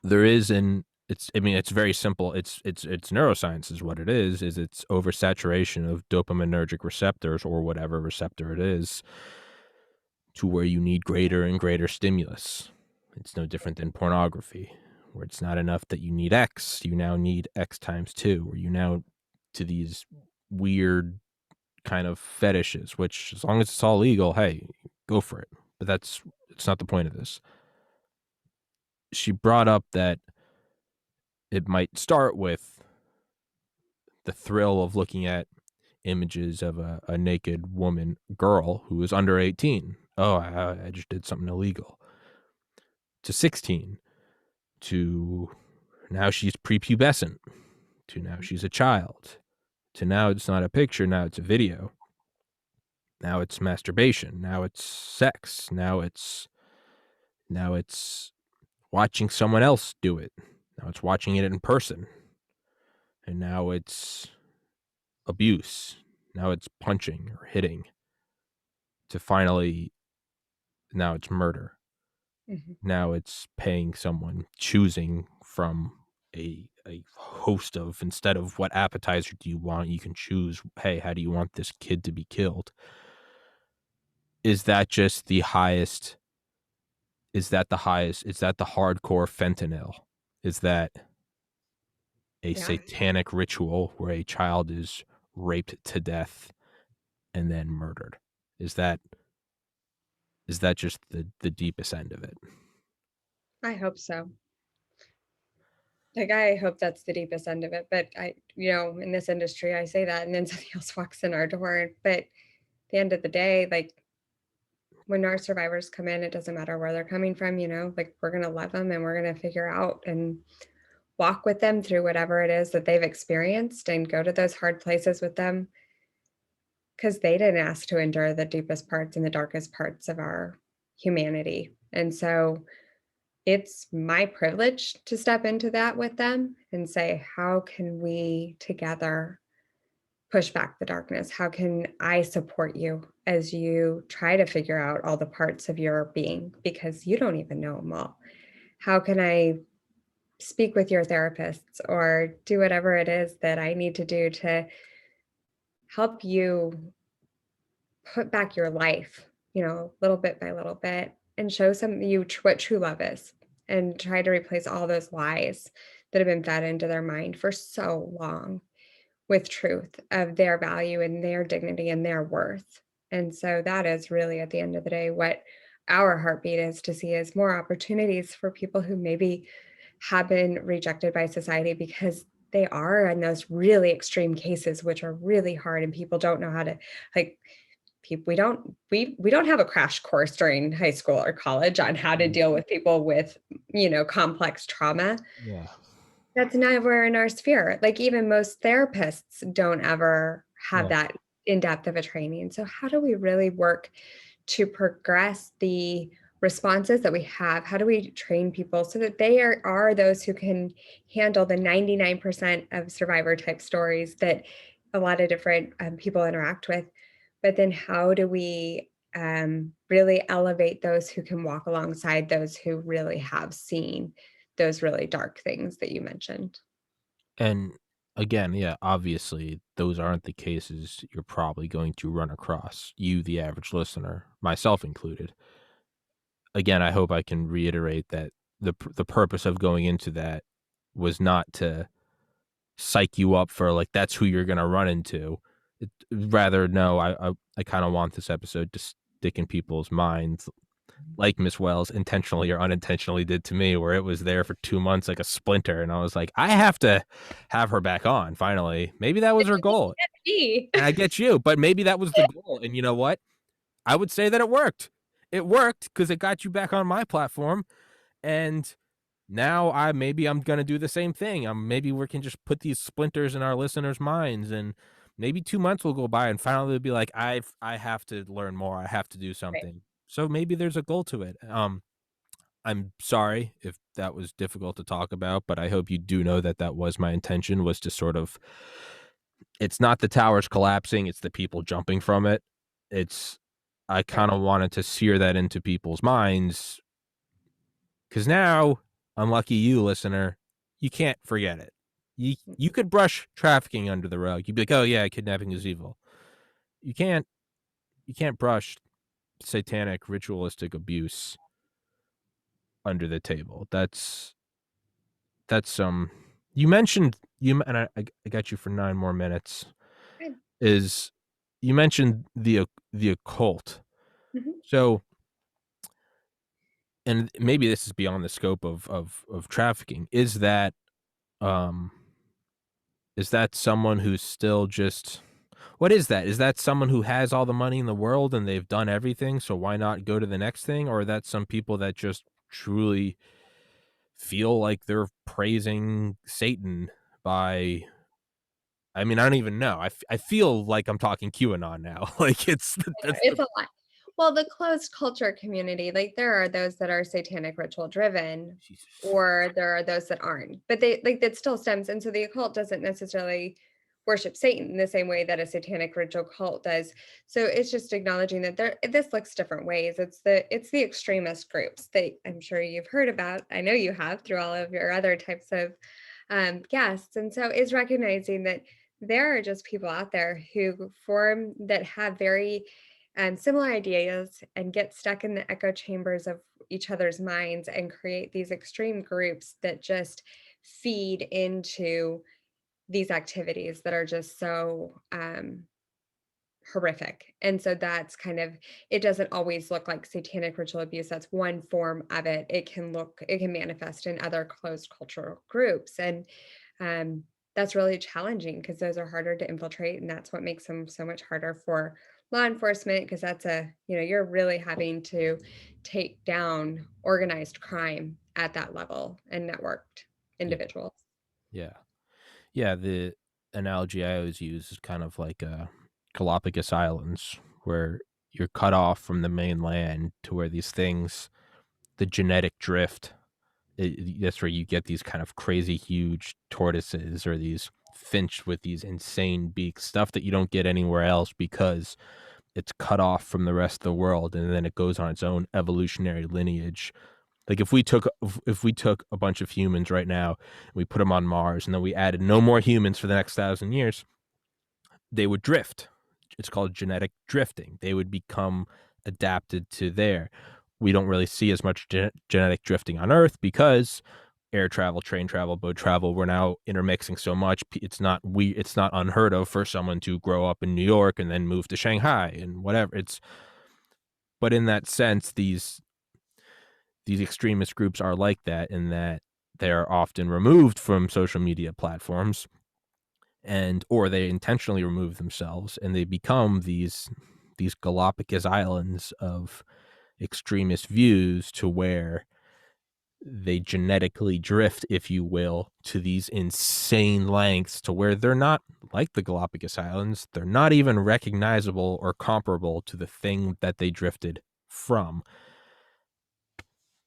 [SPEAKER 1] there is an it's I mean it's very simple. It's neuroscience is what it is it's oversaturation of dopaminergic receptors or whatever receptor it is to where you need greater and greater stimulus. It's no different than pornography, where it's not enough that you need X, you now need X times two, or you now to these weird kind of fetishes, which as long as it's all legal, hey, go for it. But it's not the point of this. She brought up that it might start with the thrill of looking at images of a naked girl who is under 18. Oh, I just did something illegal. To 16, to now she's prepubescent, to now
[SPEAKER 2] Mhm.
[SPEAKER 1] she's a child, to now it's not a picture, now it's a video. Now it's masturbation, now it's sex, now it's watching someone else do it. Now it's watching it in person. And now it's abuse. Now it's punching or hitting to finally now it's murder.
[SPEAKER 2] Mhm.
[SPEAKER 1] Now it's paying someone, choosing from a host of instead of what appetizer do you want, you can choose, hey, how do you want this kid to be killed? Is that just the highest? Is that the highest? Is that the hardcore fentanyl? Is that a
[SPEAKER 2] Yeah,
[SPEAKER 1] satanic ritual where a child is raped to death and then murdered? Is that is that just the deepest end of it?
[SPEAKER 2] I hope so. Like, I hope that's the deepest end of it, but in this industry, I say that and then somebody else walks in our door. But at the end of the day, like when our survivors come in, it doesn't matter where they're coming from, like we're going to love them and we're going to figure out and walk with them through whatever it is that they've experienced and go to those hard places with them. because they didn't ask to endure the deepest parts and the darkest parts of our humanity. And so it's my privilege to step into that with them and say, how can we together push back the darkness? How can I support you as you try to figure out all the parts of your being because you don't even know them all? How can I speak with your therapists or do whatever it is that I need to do to help you put back your life, little bit by little bit and show some you what true love is and try to replace all those lies that have been fed into their mind for so long with truth of their value and their dignity and their worth. And so that is really at the end of the day what our heartbeat is to see is more opportunities for people who maybe have been rejected by society because they are in those really extreme cases which are really hard and people don't know how to like people we don't have a crash course during high school or college on how to
[SPEAKER 1] Mm,
[SPEAKER 2] deal with people with complex trauma.
[SPEAKER 1] yeah,
[SPEAKER 2] That's never in our sphere. Like, even most therapists don't ever have
[SPEAKER 1] yeah,
[SPEAKER 2] that in-depth of a training. So how do we really work to progress the responses that we have? How do we train people so that they are those who can handle the 99% of survivor type stories that a lot of different people interact with? But then how do we really elevate those who can walk alongside those who really have seen those really dark things that you mentioned?
[SPEAKER 1] and again, yeah, obviously, those aren't the cases you're probably going to run across, you, the average listener, myself included. Again, I hope I can reiterate that the purpose of going into that was not to psych you up for, like, that's who you're gonna run into. Rather, no, I kinda want this episode to stick in people's minds like Miss Wells intentionally or unintentionally did to me, where it was there for 2 months like a splinter, and I was like, "I have to have her back on finally." Maybe that was her goal,
[SPEAKER 2] Me.
[SPEAKER 1] and I get you, but maybe that was the goal, and you know what? I would say that it worked. It worked because it got you back on my platform, and now maybe I'm gonna do the same thing. Maybe we can just put these splinters in our listeners' minds, and maybe 2 months will go by, and finally they'll be like, I have to learn more. I have to do
[SPEAKER 2] Right.
[SPEAKER 1] something." So maybe there's a goal to it. I'm sorry if that was difficult to talk about, but I hope you do know that that was my intention, was to sort of, it's not the towers collapsing, it's the people jumping from it. It's I
[SPEAKER 2] Right.
[SPEAKER 1] kinda wanted to sear that into people's minds, because now, unlucky you, listener, you can't forget it. You could brush trafficking under the rug. You'd be like, "Oh, yeah, kidnapping is evil." You can't you can't brush satanic ritualistic abuse under the table. That's you mentioned you and I got you for 9 more minutes,
[SPEAKER 2] Good.
[SPEAKER 1] is you mentioned the occult.
[SPEAKER 2] Mhm.
[SPEAKER 1] So, and maybe this is beyond the scope of trafficking, um is that someone who's still just, what is that? Is that someone who has all the money in the world and they've done everything, so why not go to the next thing? Or that some people that just truly feel like they're praising Satan by, I mean, I don't even know. I feel like I'm talking QAnon now. Like, that's the
[SPEAKER 2] It's a lot. Well, the closed culture community, like, there are those that are satanic ritual driven,
[SPEAKER 1] Jesus.
[SPEAKER 2] or there are those that aren't, but they like, that still stems and so the occult doesn't necessarily worship Satan in the same way that a satanic ritual cult does. So it's just acknowledging that this looks different ways. It's the extremist groups that I'm sure you've heard about. I know you have through all of your other types of guests. And so is recognizing that there are just people out there who form that have very similar ideas and get stuck in the echo chambers of each other's minds and create these extreme groups that just feed into these activities that are just so horrific. And so that's kind of, it doesn't always look like satanic ritual abuse. That's one form of it. It can manifest in other closed cultural groups. And um, that's really challenging because those are harder to infiltrate. And that's what makes them so much harder for law enforcement because you're really having to take down organized crime at that level and networked
[SPEAKER 1] Yeah,
[SPEAKER 2] individuals.
[SPEAKER 1] yeah. Yeah, the analogy I always use is kind of like, Galapagos Islands, where you're cut off from the mainland to where these things, the genetic drift, that's where you get these kind of crazy huge tortoises or these finch with these insane beaks, stuff that you don't get anywhere else because it's cut off from the rest of the world, and then it goes on its own evolutionary lineage. Like if we took a bunch of humans right now and we put them on Mars and then we added no more humans for the next 1,000 years, they would drift. It's called genetic drifting. They would become adapted to there. We don't really see as much genetic drifting on Earth because air travel, train travel, boat travel, we're now intermixing so much. It's not unheard of for someone to grow up in New York and then move to Shanghai and whatever. But in that sense, these extremist groups are like that in that they're often removed from social media platforms, and or they intentionally remove themselves and they become these Galapagos Islands of extremist views, to where they genetically drift, if you will, to these insane lengths to where they're not like the Galapagos Islands. They're not even recognizable or comparable to the thing that they drifted from.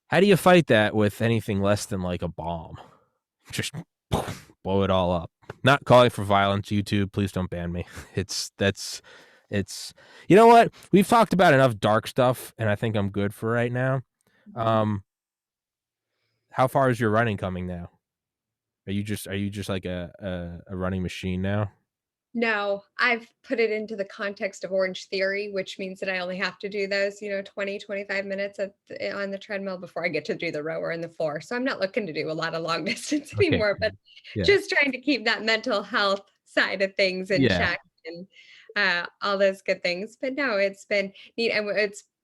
[SPEAKER 1] How do you fight that with anything less than like a bomb? Just blow it all up. Not calling for violence, YouTube. Please don't ban me. It's you know what? We've talked about enough dark stuff, and I think I'm good for right now.
[SPEAKER 2] Mhm.
[SPEAKER 1] How far is your running coming now? Are you just like a running machine now?
[SPEAKER 2] No, I've put it into the context of Orange Theory, which means that I only have to do those, 20, 25 minutes on the treadmill before I get to do the rower and the floor. So I'm not looking to do a lot of long distance
[SPEAKER 1] Okay.
[SPEAKER 2] anymore, but
[SPEAKER 1] Yeah.
[SPEAKER 2] just trying to keep that mental health side of things in
[SPEAKER 1] Yeah.
[SPEAKER 2] check and all those good things. But no, it's been neat. And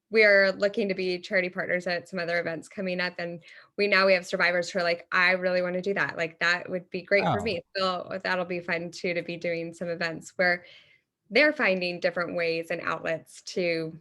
[SPEAKER 2] we're looking to be charity partners at some other events coming up. And we have survivors who are like, I really want to do that. Like that would be great for
[SPEAKER 1] Oh,
[SPEAKER 2] me. So that'll be fun too, to be doing some events where they're finding different ways and outlets to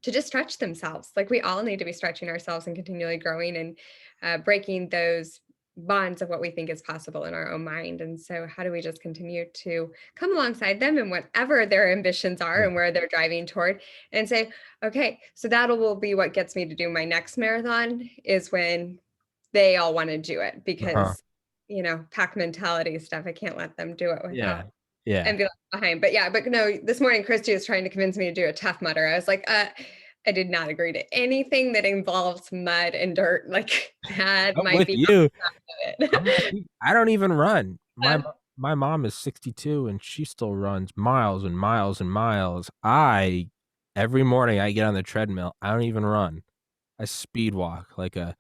[SPEAKER 2] just stretch themselves. Like we all need to be stretching ourselves and continually growing and breaking those bonds of what we think is possible in our own mind. And so, how do we just continue to come alongside them and whatever their ambitions are
[SPEAKER 1] yeah.
[SPEAKER 2] and where they're driving toward, and say, okay, so that will be what gets me to do my next marathon is when they all want to do it
[SPEAKER 1] Uh-huh.
[SPEAKER 2] because, pack mentality stuff. I can't let them do it
[SPEAKER 1] Yeah.
[SPEAKER 2] without
[SPEAKER 1] Yeah.
[SPEAKER 2] and be left behind. But yeah, but no, this morning Christy was trying to convince me to do a Tough Mudder. I was like, I did not agree to anything that involves mud and dirt. Like that
[SPEAKER 1] I'm
[SPEAKER 2] might
[SPEAKER 1] with
[SPEAKER 2] be
[SPEAKER 1] you.
[SPEAKER 2] not it.
[SPEAKER 1] I'm like you. I don't even run. My
[SPEAKER 2] Uh,
[SPEAKER 1] my mom is 62 and she still runs miles and miles and miles. I every morning I get on the treadmill. I don't even run. I speed walk like a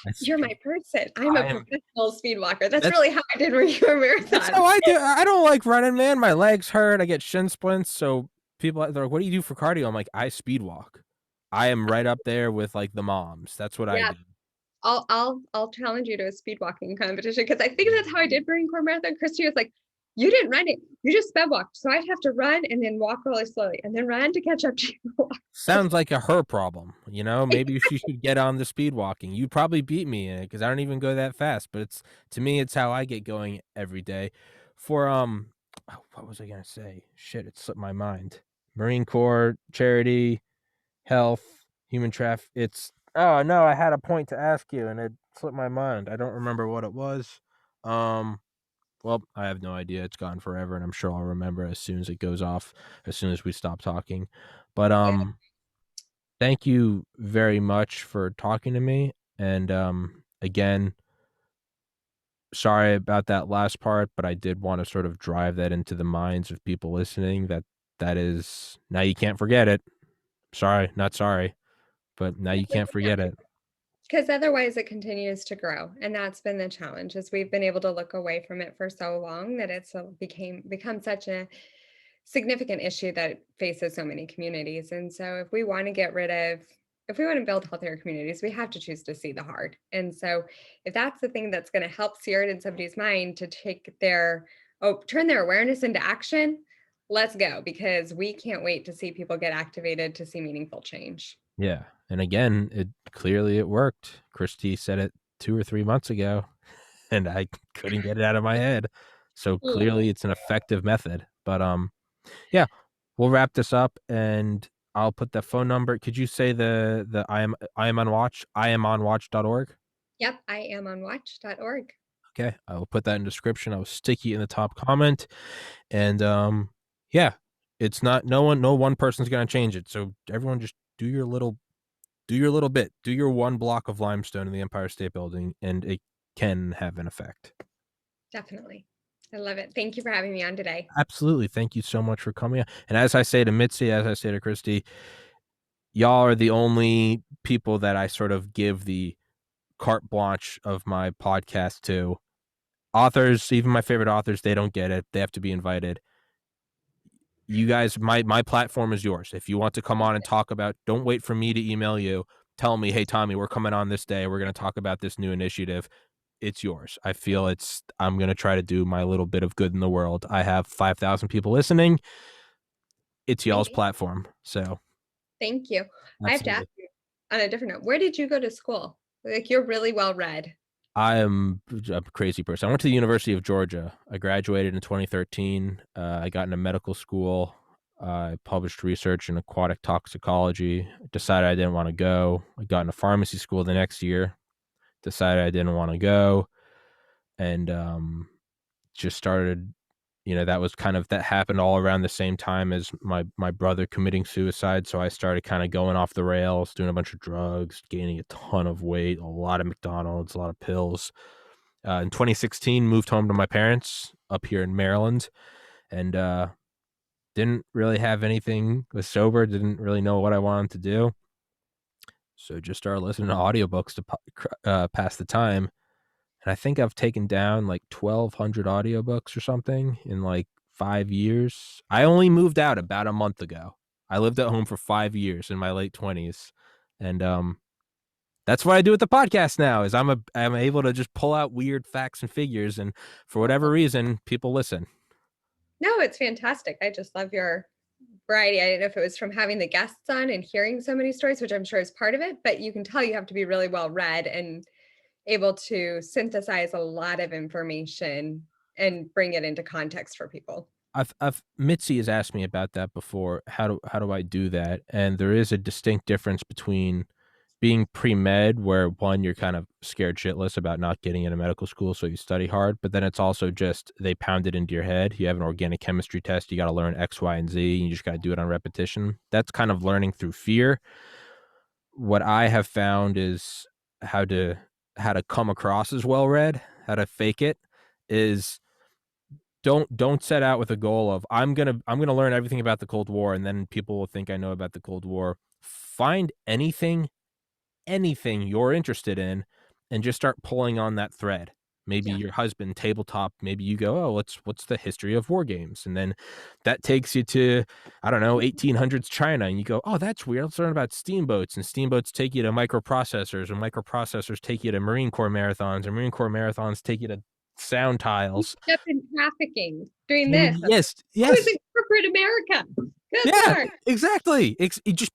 [SPEAKER 1] I
[SPEAKER 2] you're
[SPEAKER 1] speed
[SPEAKER 2] my person. I'm a
[SPEAKER 1] I am
[SPEAKER 2] professional speed walker. That's
[SPEAKER 1] that's
[SPEAKER 2] really how I did run your
[SPEAKER 1] that's
[SPEAKER 2] marathon.
[SPEAKER 1] how I do. I don't like running, man. My legs hurt. I get shin splints. So they're like, "What do you do for cardio?" I'm like, "I speed walk." I am right up there with like the moms. That's what I
[SPEAKER 2] Yeah,
[SPEAKER 1] do.
[SPEAKER 2] I'll challenge you to a speed walking competition because I think that's how I did Marine Corps Marathon. Christy was like, "You didn't run it. You just sped walked." So I'd have to run and then walk really slowly and then run to catch up to you.
[SPEAKER 1] Sounds like a her problem, you know? Maybe she should get on the speed walking. You'd probably beat me in it because I don't even go that fast, but it's to me, it's how I get going every day. For what was I gonna say? Shit, it slipped my mind. Marine Corps, charity, health, human traffic. It's oh no, I had a point to ask you and it slipped my mind. I don't remember what it was. Um, well, I have no idea. It's gone forever, and I'm sure I'll remember as soon as it goes off, as soon as we stop talking. But
[SPEAKER 2] Yeah,
[SPEAKER 1] thank you very much for talking to me. And again, sorry about that last part, but I did want to sort of drive that into the minds of people listening that is now you can't forget it. Sorry, not sorry, but now you can't forget it.
[SPEAKER 2] because otherwise it continues to grow, and that's been the challenge. Is we've been able to look away from it for so long that it's become such a significant issue that faces so many communities. And so if we want to build healthier communities, we have to choose to see the hard. And so if that's the thing that's going to help sear it in somebody's mind to turn their awareness into action, let's go, because we can't wait to see people get activated to see meaningful change.
[SPEAKER 1] Yeah. And again, it worked. Christy said it 2 or 3 months ago, and I couldn't get it out of my head. So
[SPEAKER 2] Love
[SPEAKER 1] clearly it's an effective method. But yeah, we'll wrap this up, and I'll put the phone number. Could you say the I am on watch, iamonwatch.org?
[SPEAKER 2] Yep, I am on watch.org.
[SPEAKER 1] Okay, I will put that in the description. I will stick you in the top comment, and yeah, it's not no one person's gonna change it. So everyone just do your little bit, do your one block of limestone in the Empire State Building, and it can have an effect.
[SPEAKER 2] Definitely. I love it. Thank you for having me on today.
[SPEAKER 1] Absolutely. Thank you so much for coming. And as I say to Mitzi, as I say to Christy, y'all are the only people that I sort of give the carte blanche of my podcast to. Authors, even my favorite authors, they don't get it. They have to be invited. You guys, my platform is yours. If you want to come on and talk about, don't wait for me to email you. Tell me, hey Tommy, we're coming on this day. We're going to talk about this new initiative. It's yours. I feel I'm going to try to do my little bit of good in the world. I have 5,000 people listening. It's y'all's
[SPEAKER 2] Great.
[SPEAKER 1] platform. So
[SPEAKER 2] Thank you. I have to ask
[SPEAKER 1] absolutely.
[SPEAKER 2] you on a different note. Where did you go to school? Like you're really well read.
[SPEAKER 1] I am a crazy person. I went to the University of Georgia. I graduated in 2013. I got into medical school. I published research in aquatic toxicology. Decided I didn't want to go. I got into pharmacy school the next year. Decided I didn't want to go, and just started. That was kind of that happened all around the same time as my brother committing suicide. So I started kind of going off the rails, doing a bunch of drugs, gaining a ton of weight, a lot of McDonald's, a lot of pills. In 2016, moved home to my parents up here in Maryland, and didn't really have anything. Was sober, didn't really know what I wanted to do, so just started listening to audiobooks to pass the time. And I think I've taken down like 1,200 audiobooks or something in like 5 years. I only moved out about a month ago. I lived at home for 5 years in my late 20s, and that's what I do with the podcast now. Is I'm able to just pull out weird facts and figures, and for whatever reason, people listen.
[SPEAKER 2] No, it's fantastic. I just love your variety. I didn't know if it was from having the guests on and hearing so many stories, which I'm sure is part of it, but you can tell you have to be really well read and able to synthesize a lot of information and bring it into context for people.
[SPEAKER 1] I've Mitzi has asked me about that before. How do I do that? And there is a distinct difference between being pre-med, where one, you're kind of scared shitless about not getting into medical school, so you study hard, but then it's also just they pound it into your head. You have an organic chemistry test, you got to learn X, Y, and Z, and you just got to do it on repetition. That's kind of learning through fear. What I have found is how to how to come across as well read, how to fake it is don't set out with a goal of I'm gonna learn everything about the Cold War, and then people will think I know about the Cold War. Find anything you're interested in and just start pulling on that thread. Maybe
[SPEAKER 2] Yeah.
[SPEAKER 1] your husband tabletop, maybe you go, oh, what's the history of war games? And then that takes you to, I don't know, 1800s China. And you go, oh, that's weird. Let's learn about steamboats. And steamboats take you to microprocessors, and microprocessors take you to Marine Corps marathons, and Marine Corps marathons take you to sound tiles.
[SPEAKER 2] Up in trafficking, doing
[SPEAKER 1] And
[SPEAKER 2] this.
[SPEAKER 1] yes,
[SPEAKER 2] I was
[SPEAKER 1] yes.
[SPEAKER 2] in corporate America. Good
[SPEAKER 1] Yeah,
[SPEAKER 2] Lord.
[SPEAKER 1] exactly. You just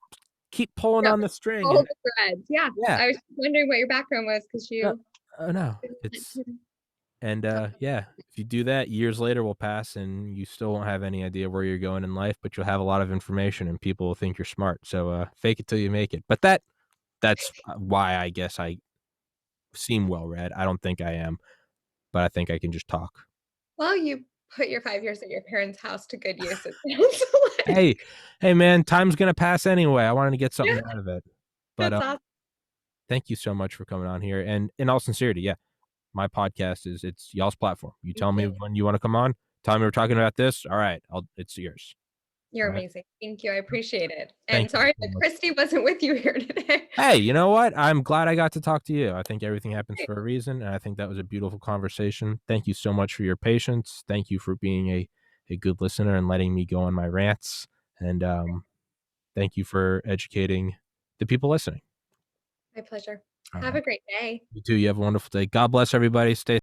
[SPEAKER 1] keep pulling
[SPEAKER 2] Yep.
[SPEAKER 1] on the string,
[SPEAKER 2] All
[SPEAKER 1] and
[SPEAKER 2] the threads. Yeah.
[SPEAKER 1] yeah.
[SPEAKER 2] I was wondering what your background was because
[SPEAKER 1] No,
[SPEAKER 2] you
[SPEAKER 1] oh no, it's and yeah, if you do that, years later will pass, and you still won't have any idea where you're going in life, but you'll have a lot of information, and people will think you're smart. So fake it till you make it. But that's why I guess I seem well read. I don't think I am, but I think I can just talk.
[SPEAKER 2] well, you put your 5 years at your parents' house to good use, it sounds like.
[SPEAKER 1] Hey, hey, man, time's gonna pass anyway. I wanted to get
[SPEAKER 2] Yeah,
[SPEAKER 1] something out of it, but
[SPEAKER 2] that's awesome.
[SPEAKER 1] thank you so much for coming on here. And in all sincerity, yeah, my podcast it's y'all's platform. You
[SPEAKER 2] Thank
[SPEAKER 1] tell me
[SPEAKER 2] you.
[SPEAKER 1] when you want to come on. Tell me we're talking about this. All right, it's yours.
[SPEAKER 2] You're
[SPEAKER 1] All right.
[SPEAKER 2] amazing. Thank you. I appreciate it. And
[SPEAKER 1] Thank you
[SPEAKER 2] sorry
[SPEAKER 1] so
[SPEAKER 2] that
[SPEAKER 1] much.
[SPEAKER 2] Christy wasn't with you here today.
[SPEAKER 1] Hey, you know what? I'm glad I got to talk to you. I think everything happens for a reason, and I think that was a beautiful conversation. Thank you so much for your patience. Thank you for being a good listener and letting me go on my rants. And thank you for educating the people listening.
[SPEAKER 2] My pleasure.
[SPEAKER 1] All
[SPEAKER 2] Have
[SPEAKER 1] right.
[SPEAKER 2] a great day.
[SPEAKER 1] You too. You have a wonderful day. God bless everybody. Stay